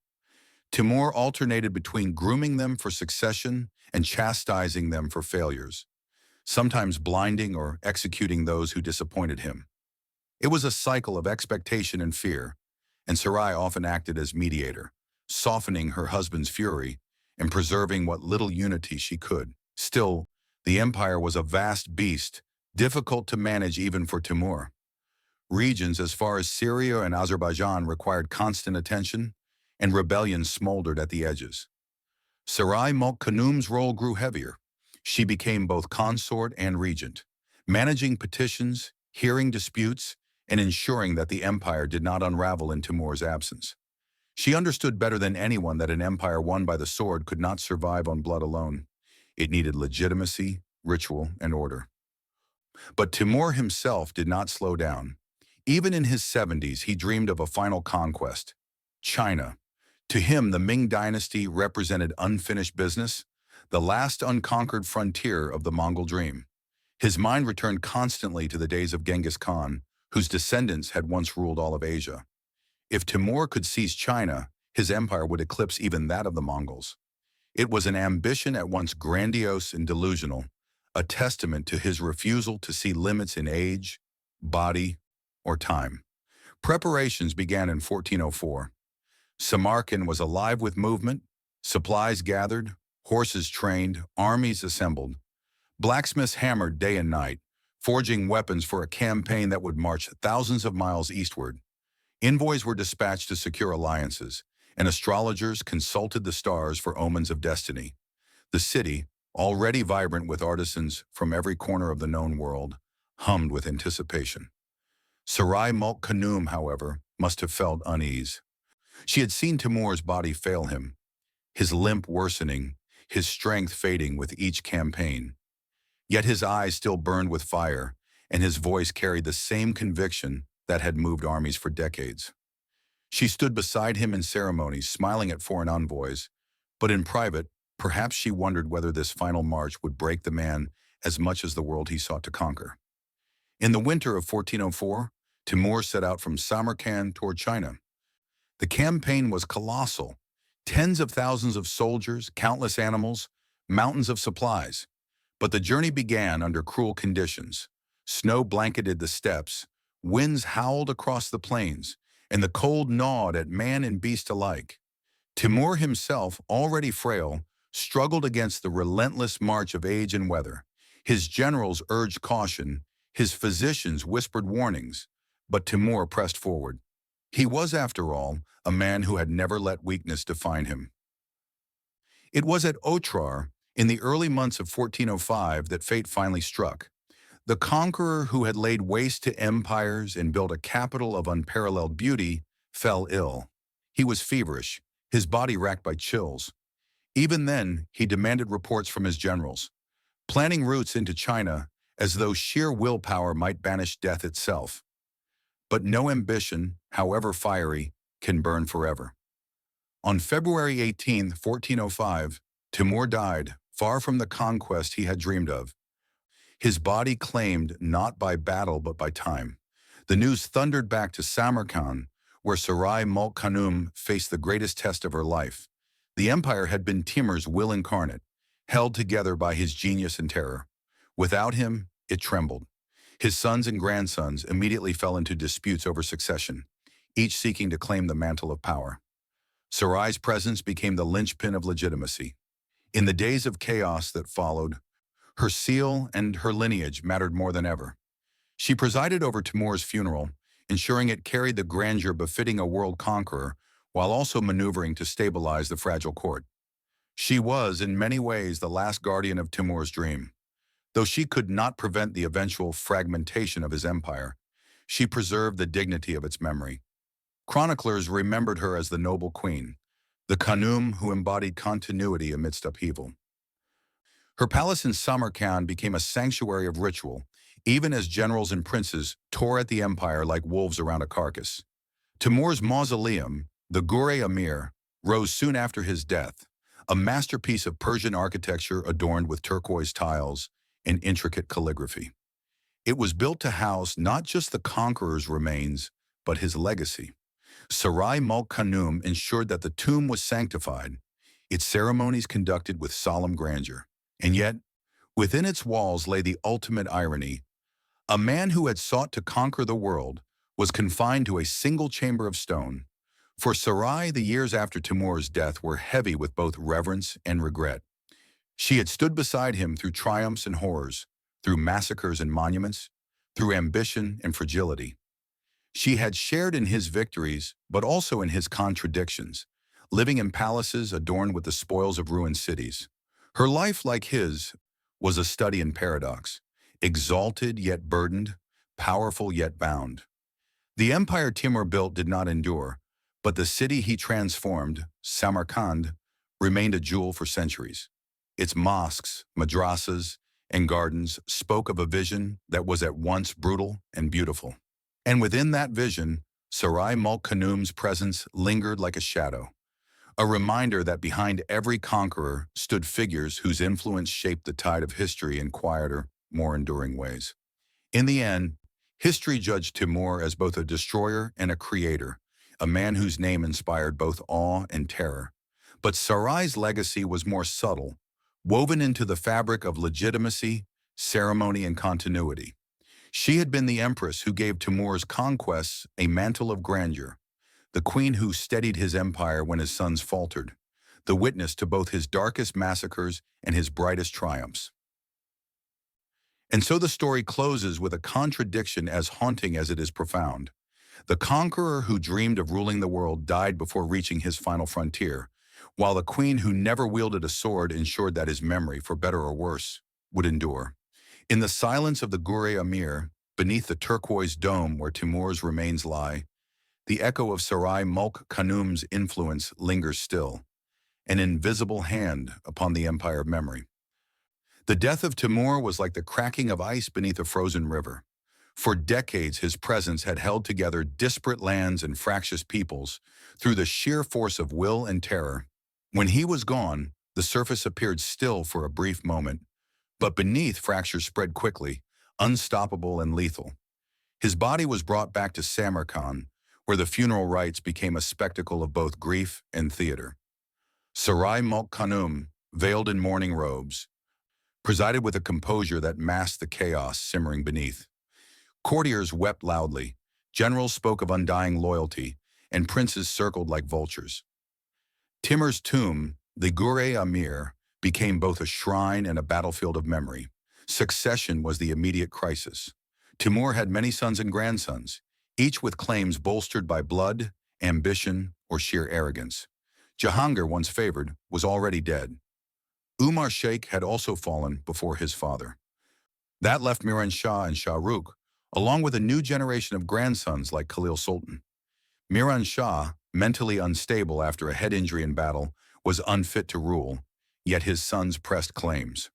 [SPEAKER 1] Timur alternated between grooming them for succession and chastising them for failures, sometimes blinding or executing those who disappointed him. It was a cycle of expectation and fear, and Sarai often acted as mediator, softening her husband's fury and preserving what little unity she could. Still, the empire was a vast beast, difficult to manage even for Timur. Regions as far as Syria and Azerbaijan required constant attention, and rebellions smoldered at the edges. Saray Mulk Khanum's role grew heavier. She became both consort and regent, managing petitions, hearing disputes, and ensuring that the empire did not unravel in Timur's absence. She understood better than anyone that an empire won by the sword could not survive on blood alone. It needed legitimacy, ritual, and order. But Timur himself did not slow down. Even in his 70s, he dreamed of a final conquest, China. To him, the Ming dynasty represented unfinished business, the last unconquered frontier of the Mongol dream. His mind returned constantly to the days of Genghis Khan, whose descendants had once ruled all of Asia. If Timur could seize China, his empire would eclipse even that of the Mongols. It was an ambition at once grandiose and delusional, a testament to his refusal to see limits in age, body, or time. Preparations began in 1404. Samarkand was alive with movement, supplies gathered, horses trained, armies assembled. Blacksmiths hammered day and night, forging weapons for a campaign that would march thousands of miles eastward. Envoys were dispatched to secure alliances, and astrologers consulted the stars for omens of destiny. The city, already vibrant with artisans from every corner of the known world, hummed with anticipation. Saray Mulk Khanum, however, must have felt unease. She had seen Timur's body fail him, his limp worsening, his strength fading with each campaign. Yet his eyes still burned with fire, and his voice carried the same conviction that had moved armies for decades. She stood beside him in ceremonies, smiling at foreign envoys, but in private, perhaps she wondered whether this final march would break the man as much as the world he sought to conquer. In the winter of 1404, Timur set out from Samarkand toward China. The campaign was colossal. Tens of thousands of soldiers, countless animals, mountains of supplies. But the journey began under cruel conditions. Snow blanketed the steppes, winds howled across the plains, and the cold gnawed at man and beast alike. Timur himself, already frail, struggled against the relentless march of age and weather. His generals urged caution, his physicians whispered warnings, but Timur pressed forward. He was, after all, a man who had never let weakness define him. It was at Otrar, in the early months of 1405, that fate finally struck. The conqueror who had laid waste to empires and built a capital of unparalleled beauty fell ill. He was feverish, his body racked by chills. Even then, he demanded reports from his generals, planning routes into China as though sheer willpower might banish death itself. But no ambition, however fiery, can burn forever. On February 18, 1405, Timur died, far from the conquest he had dreamed of. His body claimed not by battle but by time. The news thundered back to Samarkand, where Saray Mulk Khanum faced the greatest test of her life. The empire had been Timur's will incarnate, held together by his genius and terror. Without him, it trembled. His sons and grandsons immediately fell into disputes over succession, each seeking to claim the mantle of power. Saray's presence became the linchpin of legitimacy. In the days of chaos that followed, her seal and her lineage mattered more than ever. She presided over Timur's funeral, ensuring it carried the grandeur befitting a world conqueror while also maneuvering to stabilize the fragile court. She was, in many ways, the last guardian of Timur's dream. Though she could not prevent the eventual fragmentation of his empire, she preserved the dignity of its memory. Chroniclers remembered her as the noble queen, the Khanum who embodied continuity amidst upheaval. Her palace in Samarkand became a sanctuary of ritual, even as generals and princes tore at the empire like wolves around a carcass. Timur's mausoleum, the Gure Amir, rose soon after his death, a masterpiece of Persian architecture adorned with turquoise tiles and intricate calligraphy. It was built to house not just the conqueror's remains, but his legacy. Saray Mulk Khanum ensured that the tomb was sanctified, its ceremonies conducted with solemn grandeur. And yet, within its walls lay the ultimate irony. A man who had sought to conquer the world was confined to a single chamber of stone. For Sarai, the years after Timur's death were heavy with both reverence and regret. She had stood beside him through triumphs and horrors, through massacres and monuments, through ambition and fragility. She had shared in his victories, but also in his contradictions, living in palaces adorned with the spoils of ruined cities. Her life, like his, was a study in paradox, exalted yet burdened, powerful yet bound. The empire Timur built did not endure, but the city he transformed, Samarkand, remained a jewel for centuries. Its mosques, madrasas, and gardens spoke of a vision that was at once brutal and beautiful. And within that vision, Saray Mulk Khanum's presence lingered like a shadow, a reminder that behind every conqueror stood figures whose influence shaped the tide of history in quieter, more enduring ways. In the end, history judged Timur as both a destroyer and a creator, a man whose name inspired both awe and terror. But Saray's legacy was more subtle, woven into the fabric of legitimacy, ceremony, and continuity. She had been the empress who gave Timur's conquests a mantle of grandeur, the queen who steadied his empire when his sons faltered, the witness to both his darkest massacres and his brightest triumphs. And so the story closes with a contradiction as haunting as it is profound. The conqueror who dreamed of ruling the world died before reaching his final frontier, while the queen who never wielded a sword ensured that his memory, for better or worse, would endure. In the silence of the Gure Amir, beneath the turquoise dome where Timur's remains lie, the echo of Saray Mulk Khanum's influence lingers still, an invisible hand upon the empire of memory. The death of Timur was like the cracking of ice beneath a frozen river. For decades, his presence had held together disparate lands and fractious peoples through the sheer force of will and terror. When he was gone, the surface appeared still for a brief moment, but beneath fractures spread quickly, unstoppable and lethal. His body was brought back to Samarkand, where the funeral rites became a spectacle of both grief and theater. Saray Mulk Khanum, veiled in mourning robes, presided with a composure that masked the chaos simmering beneath. Courtiers wept loudly, generals spoke of undying loyalty, and princes circled like vultures. Timur's tomb, the Gure Amir, became both a shrine and a battlefield of memory. Succession was the immediate crisis. Timur had many sons and grandsons, each with claims bolstered by blood, ambition, or sheer arrogance. Jahangir, once favored, was already dead. Umar Sheikh had also fallen before his father. That left Miran Shah and Shah Rukh, along with a new generation of grandsons like Khalil Sultan. Miran Shah, mentally unstable after a head injury in battle, was unfit to rule, yet his sons pressed claims.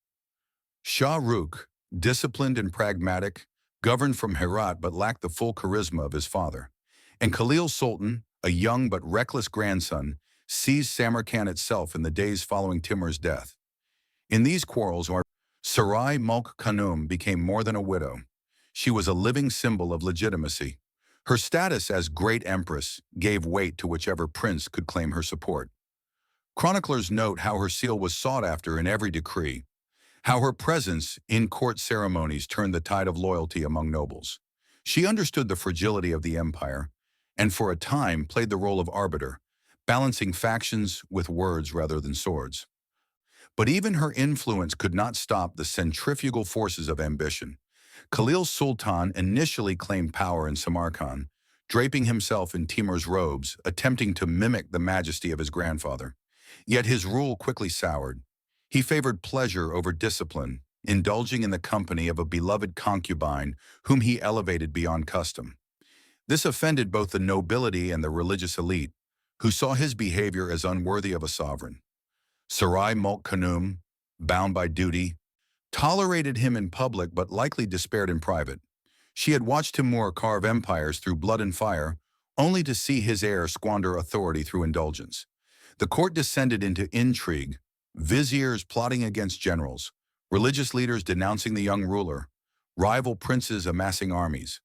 [SPEAKER 1] Shah Rukh, disciplined and pragmatic, governed from Herat but lacked the full charisma of his father. And Khalil Sultan, a young but reckless grandson, seized Samarkand itself in the days following Timur's death. In these quarrels, Saray Mulk Khanum became more than a widow. She was a living symbol of legitimacy. Her status as great empress gave weight to whichever prince could claim her support. Chroniclers note how her seal was sought after in every decree, how her presence in court ceremonies turned the tide of loyalty among nobles. She understood the fragility of the empire, and for a time played the role of arbiter, balancing factions with words rather than swords. But even her influence could not stop the centrifugal forces of ambition. Khalil Sultan initially claimed power in Samarkand, draping himself in Timur's robes, attempting to mimic the majesty of his grandfather. Yet his rule quickly soured. He favored pleasure over discipline, indulging in the company of a beloved concubine whom he elevated beyond custom. This offended both the nobility and the religious elite, who saw his behavior as unworthy of a sovereign. Saray Mulk Khanum, bound by duty, tolerated him in public but likely despaired in private. She had watched Timur carve empires through blood and fire, only to see his heir squander authority through indulgence. The court descended into intrigue, viziers plotting against generals, religious leaders denouncing the young ruler, rival princes amassing armies.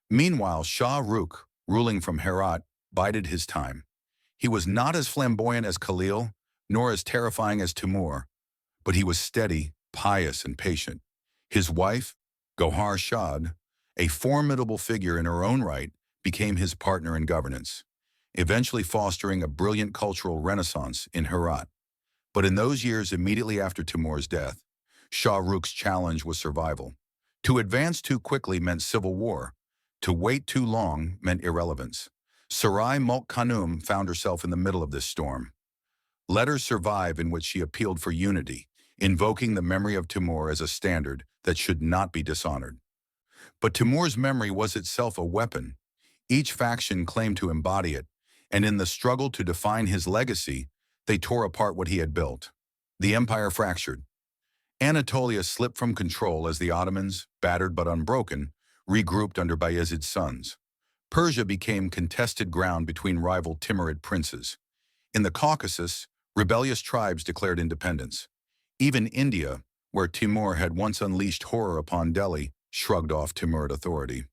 [SPEAKER 1] Meanwhile, Shah Rukh, ruling from Herat, bided his time. He was not as flamboyant as Khalil, nor as terrifying as Timur, but he was steady, pious, and patient. His wife, Gohar Shad, a formidable figure in her own right, became his partner in governance, eventually fostering a brilliant cultural renaissance in Herat. But in those years immediately after Timur's death, Shah Rukh's challenge was survival. To advance too quickly meant civil war. To wait too long meant irrelevance. Saray Mulk Khanum found herself in the middle of this storm. Letters survive in which she appealed for unity, invoking the memory of Timur as a standard that should not be dishonored. But Timur's memory was itself a weapon. Each faction claimed to embody it, and in the struggle to define his legacy, they tore apart what he had built. The empire fractured. Anatolia slipped from control as the Ottomans, battered but unbroken, regrouped under Bayezid's sons. Persia became contested ground between rival Timurid princes. In the Caucasus, rebellious tribes declared independence. Even India, where Timur had once unleashed horror upon Delhi, shrugged off Timurid authority.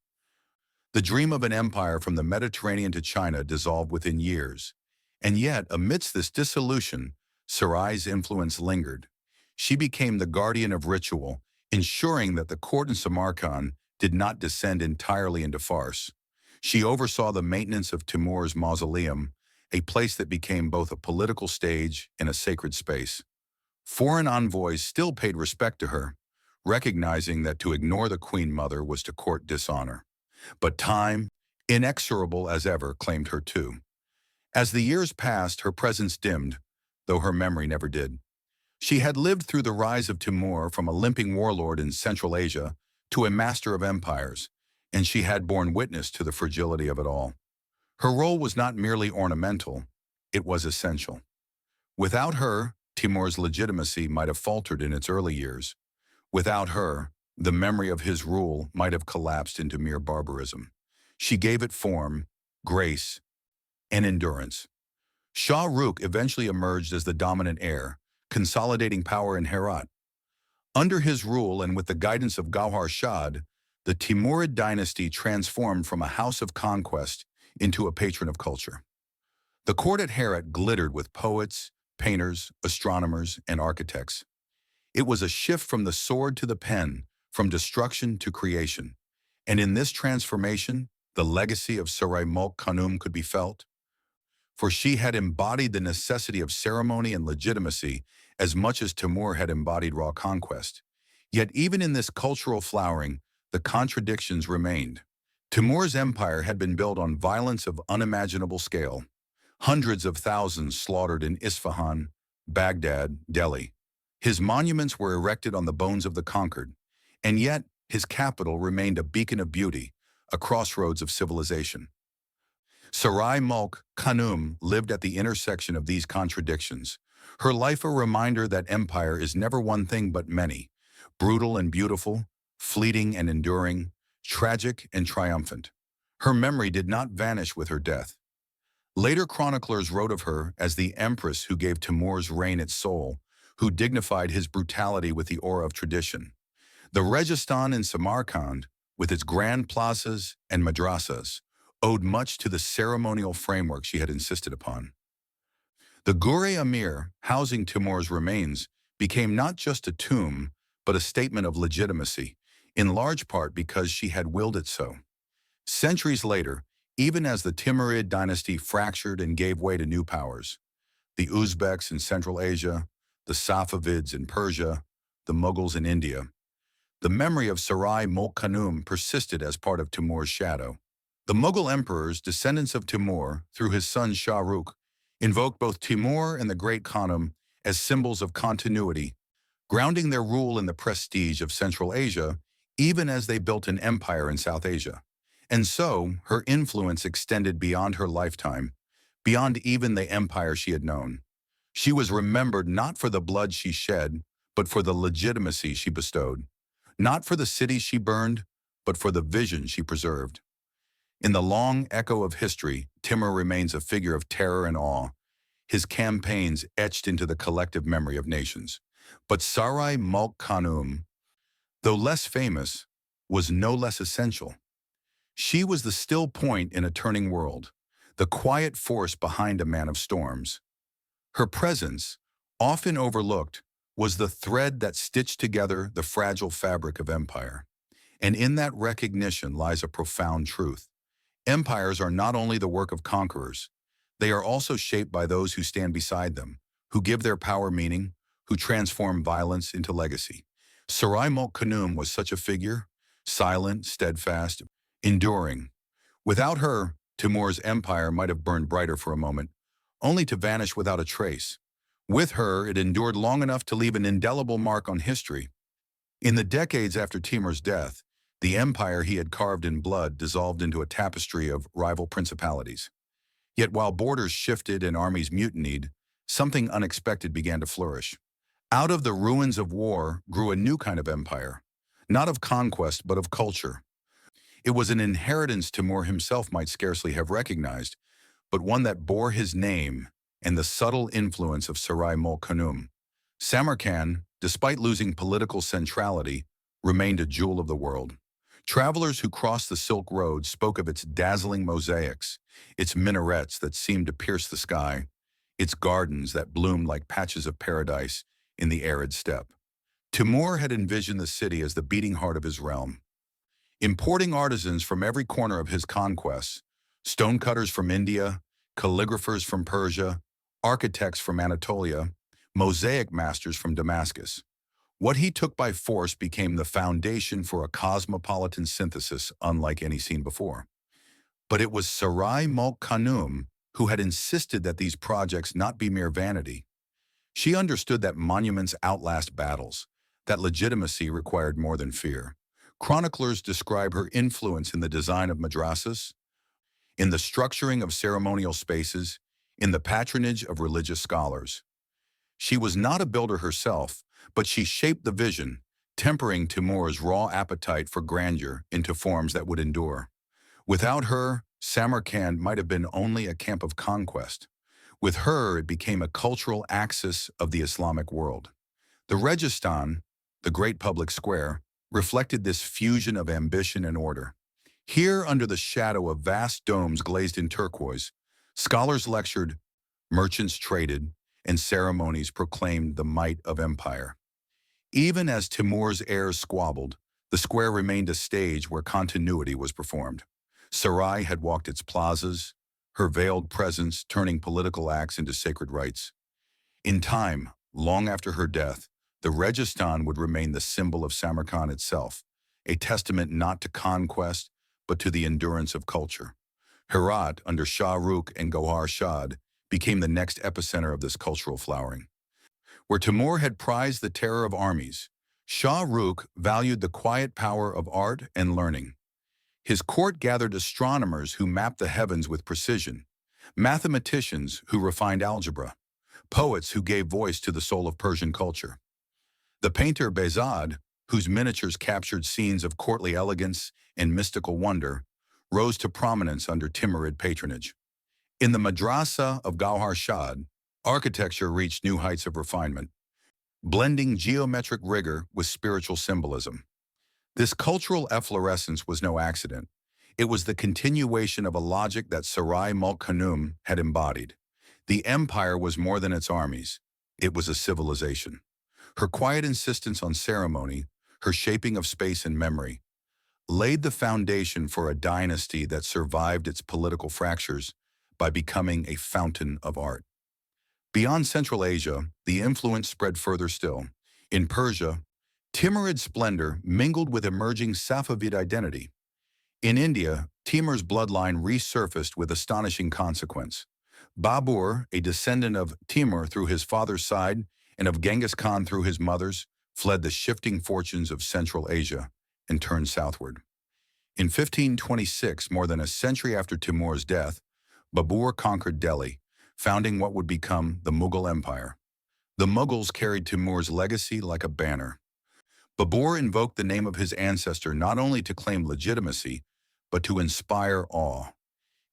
[SPEAKER 1] The dream of an empire from the Mediterranean to China dissolved within years. And yet, amidst this dissolution, Saray's influence lingered. She became the guardian of ritual, ensuring that the court in Samarkand did not descend entirely into farce. She oversaw the maintenance of Timur's mausoleum, a place that became both a political stage and a sacred space. Foreign envoys still paid respect to her, recognizing that to ignore the Queen Mother was to court dishonor. But time, inexorable as ever, claimed her too. As the years passed, her presence dimmed, though her memory never did. She had lived through the rise of Timur from a limping warlord in Central Asia to a master of empires, and she had borne witness to the fragility of it all. Her role was not merely ornamental, it was essential. Without her, Timur's legitimacy might have faltered in its early years. Without her, the memory of his rule might have collapsed into mere barbarism. She gave it form, grace, and endurance. Shah Rukh eventually emerged as the dominant heir, consolidating power in Herat. Under his rule and with the guidance of Gauhar Shad, the Timurid dynasty transformed from a house of conquest into a patron of culture. The court at Herat glittered with poets, painters, astronomers, and architects. It was a shift from the sword to the pen, from destruction to creation. And in this transformation, the legacy of Saray Mulk Khanum could be felt. For she had embodied the necessity of ceremony and legitimacy as much as Timur had embodied raw conquest. Yet even in this cultural flowering, the contradictions remained. Timur's empire had been built on violence of unimaginable scale. Hundreds of thousands slaughtered in Isfahan, Baghdad, Delhi. His monuments were erected on the bones of the conquered, and yet his capital remained a beacon of beauty, a crossroads of civilization. Saray Mulk Khanum lived at the intersection of these contradictions, her life a reminder that empire is never one thing but many, brutal and beautiful, fleeting and enduring, tragic and triumphant. Her memory did not vanish with her death. Later chroniclers wrote of her as the empress who gave Timur's reign its soul, who dignified his brutality with the aura of tradition. The Registan in Samarkand, with its grand plazas and madrasas, owed much to the ceremonial framework she had insisted upon. The Gure Amir, housing Timur's remains, became not just a tomb, but a statement of legitimacy, in large part because she had willed it so. Centuries later, even as the Timurid dynasty fractured and gave way to new powers, the Uzbeks in Central Asia, the Safavids in Persia, the Mughals in India, the memory of Saray Mulk Khanum persisted as part of Timur's shadow. The Mughal emperors, descendants of Timur, through his son Shah Rukh, invoked both Timur and the Great Khanum as symbols of continuity, grounding their rule in the prestige of Central Asia, even as they built an empire in South Asia. And so, her influence extended beyond her lifetime, beyond even the empire she had known. She was remembered not for the blood she shed, but for the legitimacy she bestowed. Not for the cities she burned, but for the vision she preserved. In the long echo of history, Timur remains a figure of terror and awe, his campaigns etched into the collective memory of nations. But Saray Mulk Khanum, though less famous, was no less essential. She was the still point in a turning world, the quiet force behind a man of storms. Her presence, often overlooked, was the thread that stitched together the fragile fabric of empire. And in that recognition lies a profound truth. Empires are not only the work of conquerors, they are also shaped by those who stand beside them, who give their power meaning, who transform violence into legacy. Saray Mulk Khanum was such a figure, silent, steadfast, enduring. Without her, Timur's empire might have burned brighter for a moment, only to vanish without a trace. With her, it endured long enough to leave an indelible mark on history. In the decades after Timur's death, the empire he had carved in blood dissolved into a tapestry of rival principalities. Yet while borders shifted and armies mutinied, something unexpected began to flourish. Out of the ruins of war grew a new kind of empire, not of conquest but of culture. It was an inheritance Timur himself might scarcely have recognized, but one that bore his name and the subtle influence of Saray Mulk Khanum. Samarkand, despite losing political centrality, remained a jewel of the world. Travelers who crossed the Silk Road spoke of its dazzling mosaics, its minarets that seemed to pierce the sky, its gardens that bloomed like patches of paradise in the arid steppe. Timur had envisioned the city as the beating heart of his realm. Importing artisans from every corner of his conquests, stonecutters from India, calligraphers from Persia, architects from Anatolia, mosaic masters from Damascus. What he took by force became the foundation for a cosmopolitan synthesis unlike any seen before. But it was Saray Mulk Khanum who had insisted that these projects not be mere vanity. She understood that monuments outlast battles, that legitimacy required more than fear. Chroniclers describe her influence in the design of madrasas, in the structuring of ceremonial spaces, in the patronage of religious scholars. She was not a builder herself, but she shaped the vision, tempering Timur's raw appetite for grandeur into forms that would endure. Without her, Samarkand might have been only a camp of conquest. With her, it became a cultural axis of the Islamic world. The Registan, the great public square, reflected this fusion of ambition and order. Here, under the shadow of vast domes glazed in turquoise, scholars lectured, merchants traded, and ceremonies proclaimed the might of empire. Even as Timur's heirs squabbled, the square remained a stage where continuity was performed. Saray had walked its plazas, her veiled presence turning political acts into sacred rites. In time, long after her death, the Registan would remain the symbol of Samarkand itself, a testament not to conquest, but to the endurance of culture. Herat, under Shah Rukh and Gauhar Shad, became the next epicenter of this cultural flowering. Where Timur had prized the terror of armies, Shah Rukh valued the quiet power of art and learning. His court gathered astronomers who mapped the heavens with precision, mathematicians who refined algebra, poets who gave voice to the soul of Persian culture. The painter Behzad, whose miniatures captured scenes of courtly elegance and mystical wonder, rose to prominence under Timurid patronage. In the madrasa of Gauhar Shad, architecture reached new heights of refinement, blending geometric rigor with spiritual symbolism. This cultural efflorescence was no accident. It was the continuation of a logic that Saray Mulk Khanum had embodied. The empire was more than its armies. It was a civilization. Her quiet insistence on ceremony, her shaping of space and memory, laid the foundation for a dynasty that survived its political fractures by becoming a fountain of art. Beyond Central Asia, the influence spread further still. In Persia, Timurid splendor mingled with emerging Safavid identity. In India, Timur's bloodline resurfaced with astonishing consequence. Babur, a descendant of Timur through his father's side and of Genghis Khan through his mother's, fled the shifting fortunes of Central Asia and turned southward. In 1526, more than a century after Timur's death, Babur conquered Delhi, founding what would become the Mughal Empire. The Mughals carried Timur's legacy like a banner. Babur invoked the name of his ancestor not only to claim legitimacy, but to inspire awe.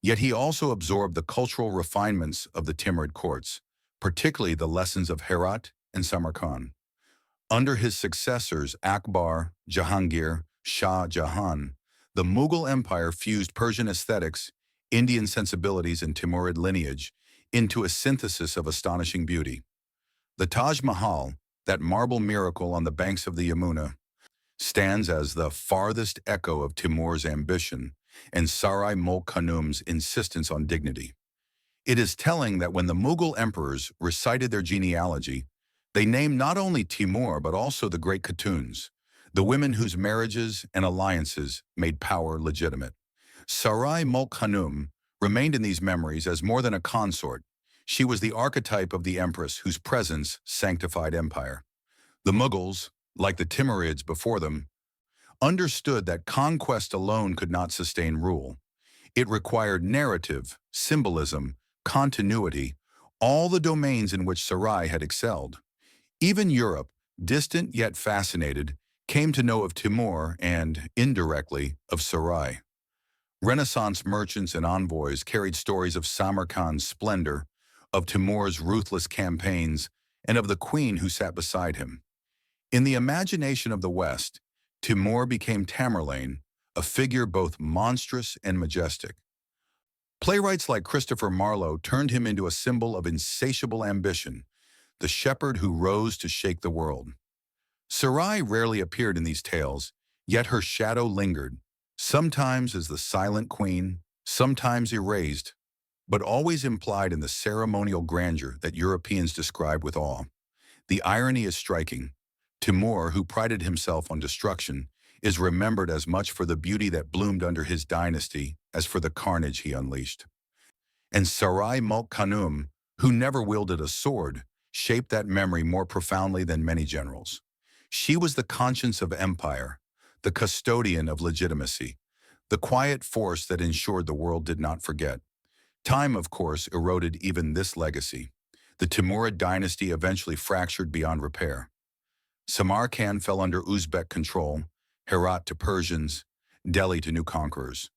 [SPEAKER 1] Yet he also absorbed the cultural refinements of the Timurid courts, particularly the lessons of Herat and Samarkand. Under his successors Akbar, Jahangir, Shah Jahan, the Mughal Empire fused Persian aesthetics, Indian sensibilities, and Timurid lineage into a synthesis of astonishing beauty. The Taj Mahal, that marble miracle on the banks of the Yamuna, stands as the farthest echo of Timur's ambition and Saray Mulk Khanum's insistence on dignity. It is telling that when the Mughal emperors recited their genealogy, they named not only Timur but also the great Khatuns, the women whose marriages and alliances made power legitimate. Saray Mulk Khanum remained in these memories as more than a consort. She was the archetype of the empress whose presence sanctified empire. The Mughals, like the Timurids before them, understood that conquest alone could not sustain rule. It required narrative, symbolism, continuity, all the domains in which Sarai had excelled. Even Europe, distant yet fascinated, came to know of Timur and, indirectly, of Sarai. Renaissance merchants and envoys carried stories of Samarkand's splendor, of Timur's ruthless campaigns, and of the queen who sat beside him. In the imagination of the West, Timur became Tamerlane, a figure both monstrous and majestic. Playwrights like Christopher Marlowe turned him into a symbol of insatiable ambition, the shepherd who rose to shake the world. Sarai rarely appeared in these tales, yet her shadow lingered, sometimes as the silent queen, sometimes erased, but always implied in the ceremonial grandeur that Europeans describe with awe. The irony is striking. Timur, who prided himself on destruction, is remembered as much for the beauty that bloomed under his dynasty as for the carnage he unleashed. And Saray Mulk Khanum, who never wielded a sword, shaped that memory more profoundly than many generals. She was the conscience of empire, the custodian of legitimacy, the quiet force that ensured the world did not forget. Time, of course, eroded even this legacy. The Timurid dynasty eventually fractured beyond repair. Samarkand fell under Uzbek control, Herat to Persians, Delhi to new conquerors.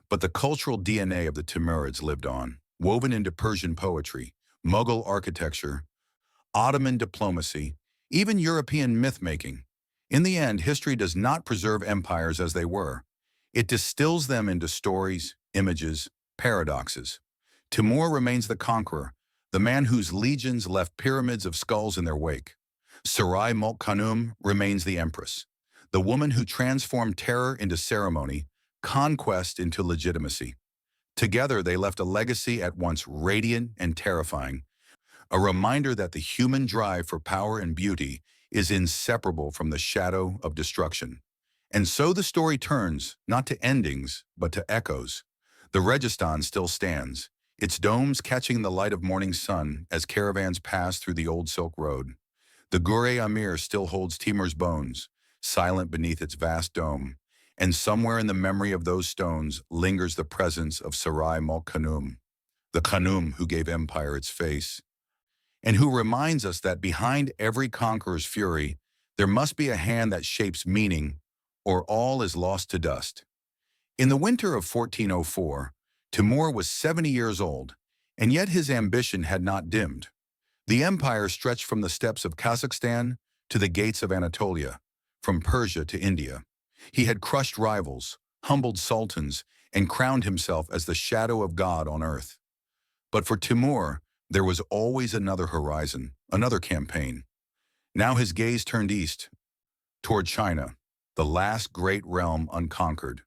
[SPEAKER 1] But the cultural DNA of the Timurids lived on, woven into Persian poetry, Mughal architecture, Ottoman diplomacy, even European myth-making. In the end, history does not preserve empires as they were. It distills them into stories, images, paradoxes. Timur remains the conqueror, the man whose legions left pyramids of skulls in their wake. Saray Mulk Khanum remains the empress, the woman who transformed terror into ceremony, conquest into legitimacy. Together, they left a legacy at once radiant and terrifying, a reminder that the human drive for power and beauty is inseparable from the shadow of destruction. And so the story turns, not to endings, but to echoes. The Registan still stands, its domes catching the light of morning sun as caravans pass through the old Silk Road. The Gur-e Amir still holds Timur's bones, silent beneath its vast dome, and somewhere in the memory of those stones lingers the presence of Saray Mulk Khanum, the Khanum who gave empire its face, and who reminds us that behind every conqueror's fury, there must be a hand that shapes meaning, or all is lost to dust. In the winter of 1404, Timur was 70 years old, and yet his ambition had not dimmed. The empire stretched from the steppes of Kazakhstan to the gates of Anatolia, from Persia to India. He had crushed rivals, humbled sultans, and crowned himself as the shadow of God on earth. But for Timur, there was always another horizon, another campaign. Now his gaze turned east, toward China, the last great realm unconquered.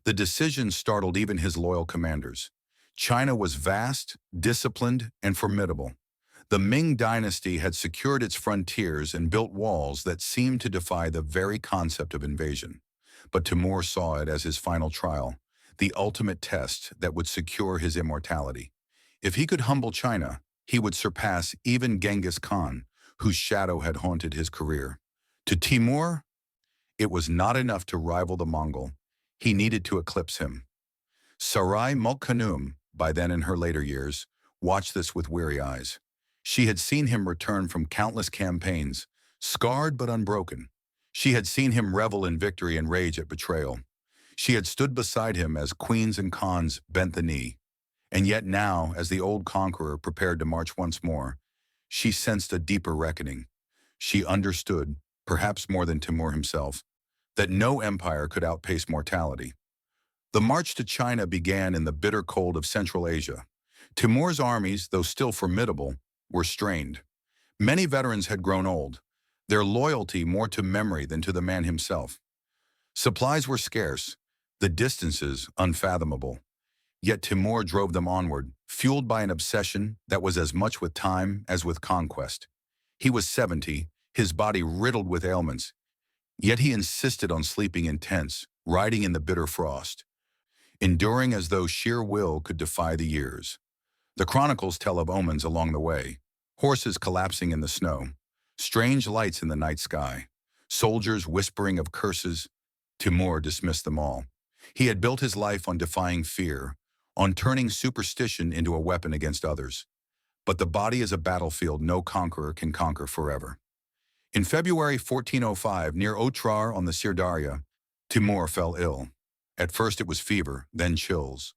[SPEAKER 1] The decision startled even his loyal commanders. China was vast, disciplined, and formidable. The Ming dynasty had secured its frontiers and built walls that seemed to defy the very concept of invasion. But Timur saw it as his final trial. the ultimate test that would secure his immortality. If he could humble China, he would surpass even Genghis Khan, whose shadow had haunted his career. To Timur, it was not enough to rival the Mongol. He needed to eclipse him. Saray Mulk Khanum, by then in her later years, watched this with weary eyes. She had seen him return from countless campaigns, scarred but unbroken. She had seen him revel in victory and rage at betrayal. She had stood beside him as queens and khans bent the knee. And yet now, as the old conqueror prepared to march once more, she sensed a deeper reckoning. She understood, perhaps more than Timur himself, that no empire could outpace mortality. The march to China began in the bitter cold of Central Asia. Timur's armies, though still formidable, were strained. Many veterans had grown old, their loyalty more to memory than to the man himself. Supplies were scarce, the distances unfathomable. Yet Timur drove them onward, fueled by an obsession that was as much with time as with conquest. He was 70, his body riddled with ailments, yet he insisted on sleeping in tents, riding in the bitter frost, enduring as though sheer will could defy the years. The chronicles tell of omens along the way, horses collapsing in the snow, strange lights in the night sky, soldiers whispering of curses. Timur dismissed them all. He had built his life on defying fear, on turning superstition into a weapon against others. But the body is a battlefield no conqueror can conquer forever. In February 1405, near Otrar on the Sirdarya, Timur fell ill. At first it was fever, then chills.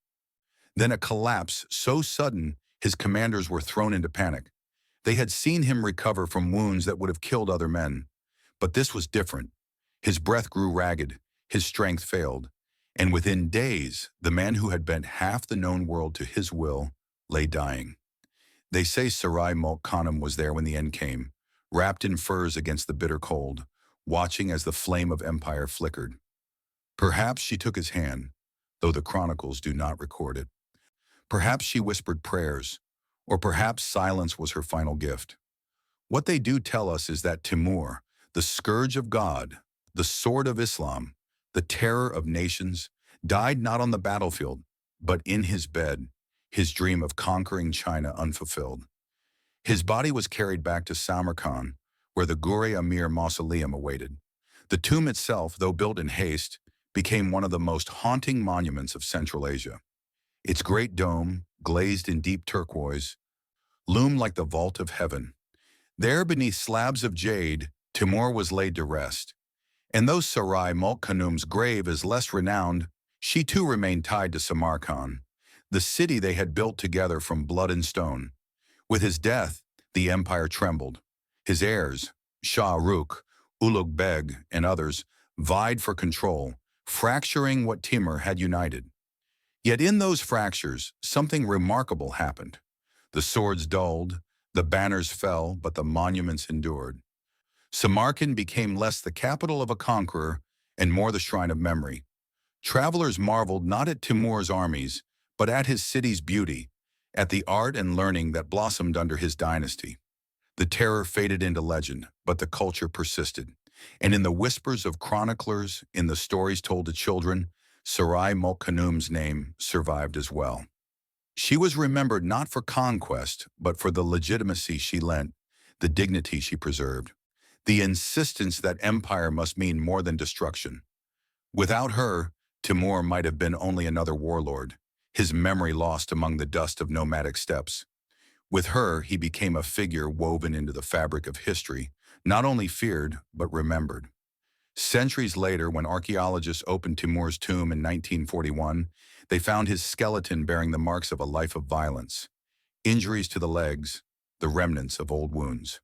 [SPEAKER 1] Then a collapse so sudden his commanders were thrown into panic. They had seen him recover from wounds that would have killed other men. But this was different. His breath grew ragged, his strength failed. And within days, the man who had bent half the known world to his will lay dying. They say Saray Mulk Khanum was there when the end came, wrapped in furs against the bitter cold, watching as the flame of empire flickered. Perhaps she took his hand, though the chronicles do not record it. Perhaps she whispered prayers, or perhaps silence was her final gift. What they do tell us is that Timur, the scourge of God, the sword of Islam, the terror of nations, died not on the battlefield, but in his bed, his dream of conquering China unfulfilled. His body was carried back to Samarkand, where the Ghuri Amir mausoleum awaited. The tomb itself, though built in haste, became one of the most haunting monuments of Central Asia. Its great dome, glazed in deep turquoise, loomed like the vault of heaven. There, beneath slabs of jade, Timur was laid to rest. And though Saray Mulk Khanum's grave is less renowned, she too remained tied to Samarkand, the city they had built together from blood and stone. With his death, the empire trembled. His heirs, Shah Rukh, Ulugh Beg, and others, vied for control, fracturing what Timur had united. Yet in those fractures, something remarkable happened. The swords dulled, the banners fell, but the monuments endured. Samarkand became less the capital of a conqueror and more the shrine of memory. Travelers marveled not at Timur's armies, but at his city's beauty, at the art and learning that blossomed under his dynasty. The terror faded into legend, but the culture persisted. And in the whispers of chroniclers, in the stories told to children, Saray Mulk Khanum's name survived as well. She was remembered not for conquest, but for the legitimacy she lent, the dignity she preserved, the insistence that empire must mean more than destruction. Without her, Timur might have been only another warlord, his memory lost among the dust of nomadic steppes. With her, he became a figure woven into the fabric of history, not only feared, but remembered. Centuries later, when archaeologists opened Timur's tomb in 1941, they found his skeleton bearing the marks of a life of violence, injuries to the legs, the remnants of old wounds.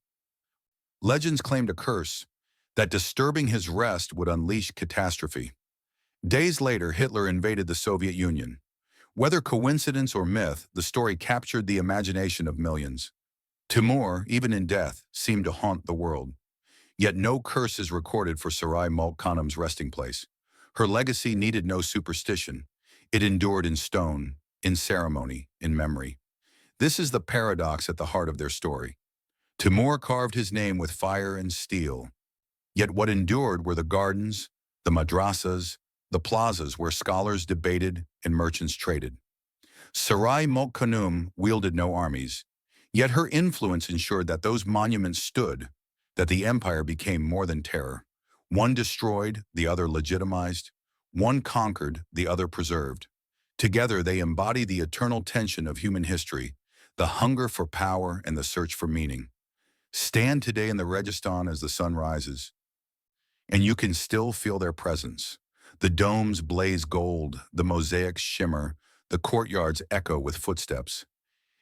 [SPEAKER 1] Legends claimed a curse, that disturbing his rest would unleash catastrophe. Days later, Hitler invaded the Soviet Union. Whether coincidence or myth, the story captured the imagination of millions. Timur, even in death, seemed to haunt the world. Yet no curse is recorded for Saray Mulk Khanum's resting place. Her legacy needed no superstition. It endured in stone, in ceremony, in memory. This is the paradox at the heart of their story. Timur carved his name with fire and steel. Yet what endured were the gardens, the madrasas, the plazas where scholars debated and merchants traded. Saray Mulk Khanum wielded no armies, yet her influence ensured that those monuments stood, that the empire became more than terror. One destroyed, the other legitimized. One conquered, the other preserved. Together they embody the eternal tension of human history, the hunger for power and the search for meaning. Stand today in the Registan as the sun rises, and you can still feel their presence. The domes blaze gold, the mosaics shimmer, the courtyards echo with footsteps.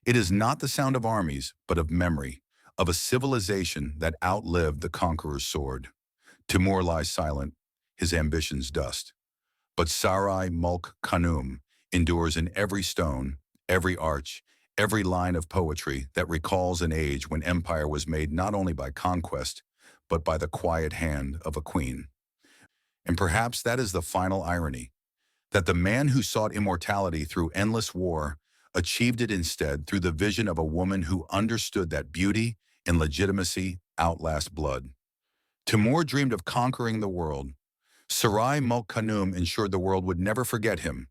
[SPEAKER 1] It is not the sound of armies, but of memory, of a civilization that outlived the conqueror's sword. Timur lies silent, his ambitions dust. But Saray Mulk Khanum endures in every stone, every arch, every line of poetry that recalls an age when empire was made not only by conquest, but by the quiet hand of a queen. And perhaps that is the final irony, that the man who sought immortality through endless war achieved it instead through the vision of a woman who understood that beauty and legitimacy outlast blood. Timur dreamed of conquering the world. Saray Mulk Khanum ensured the world would never forget him,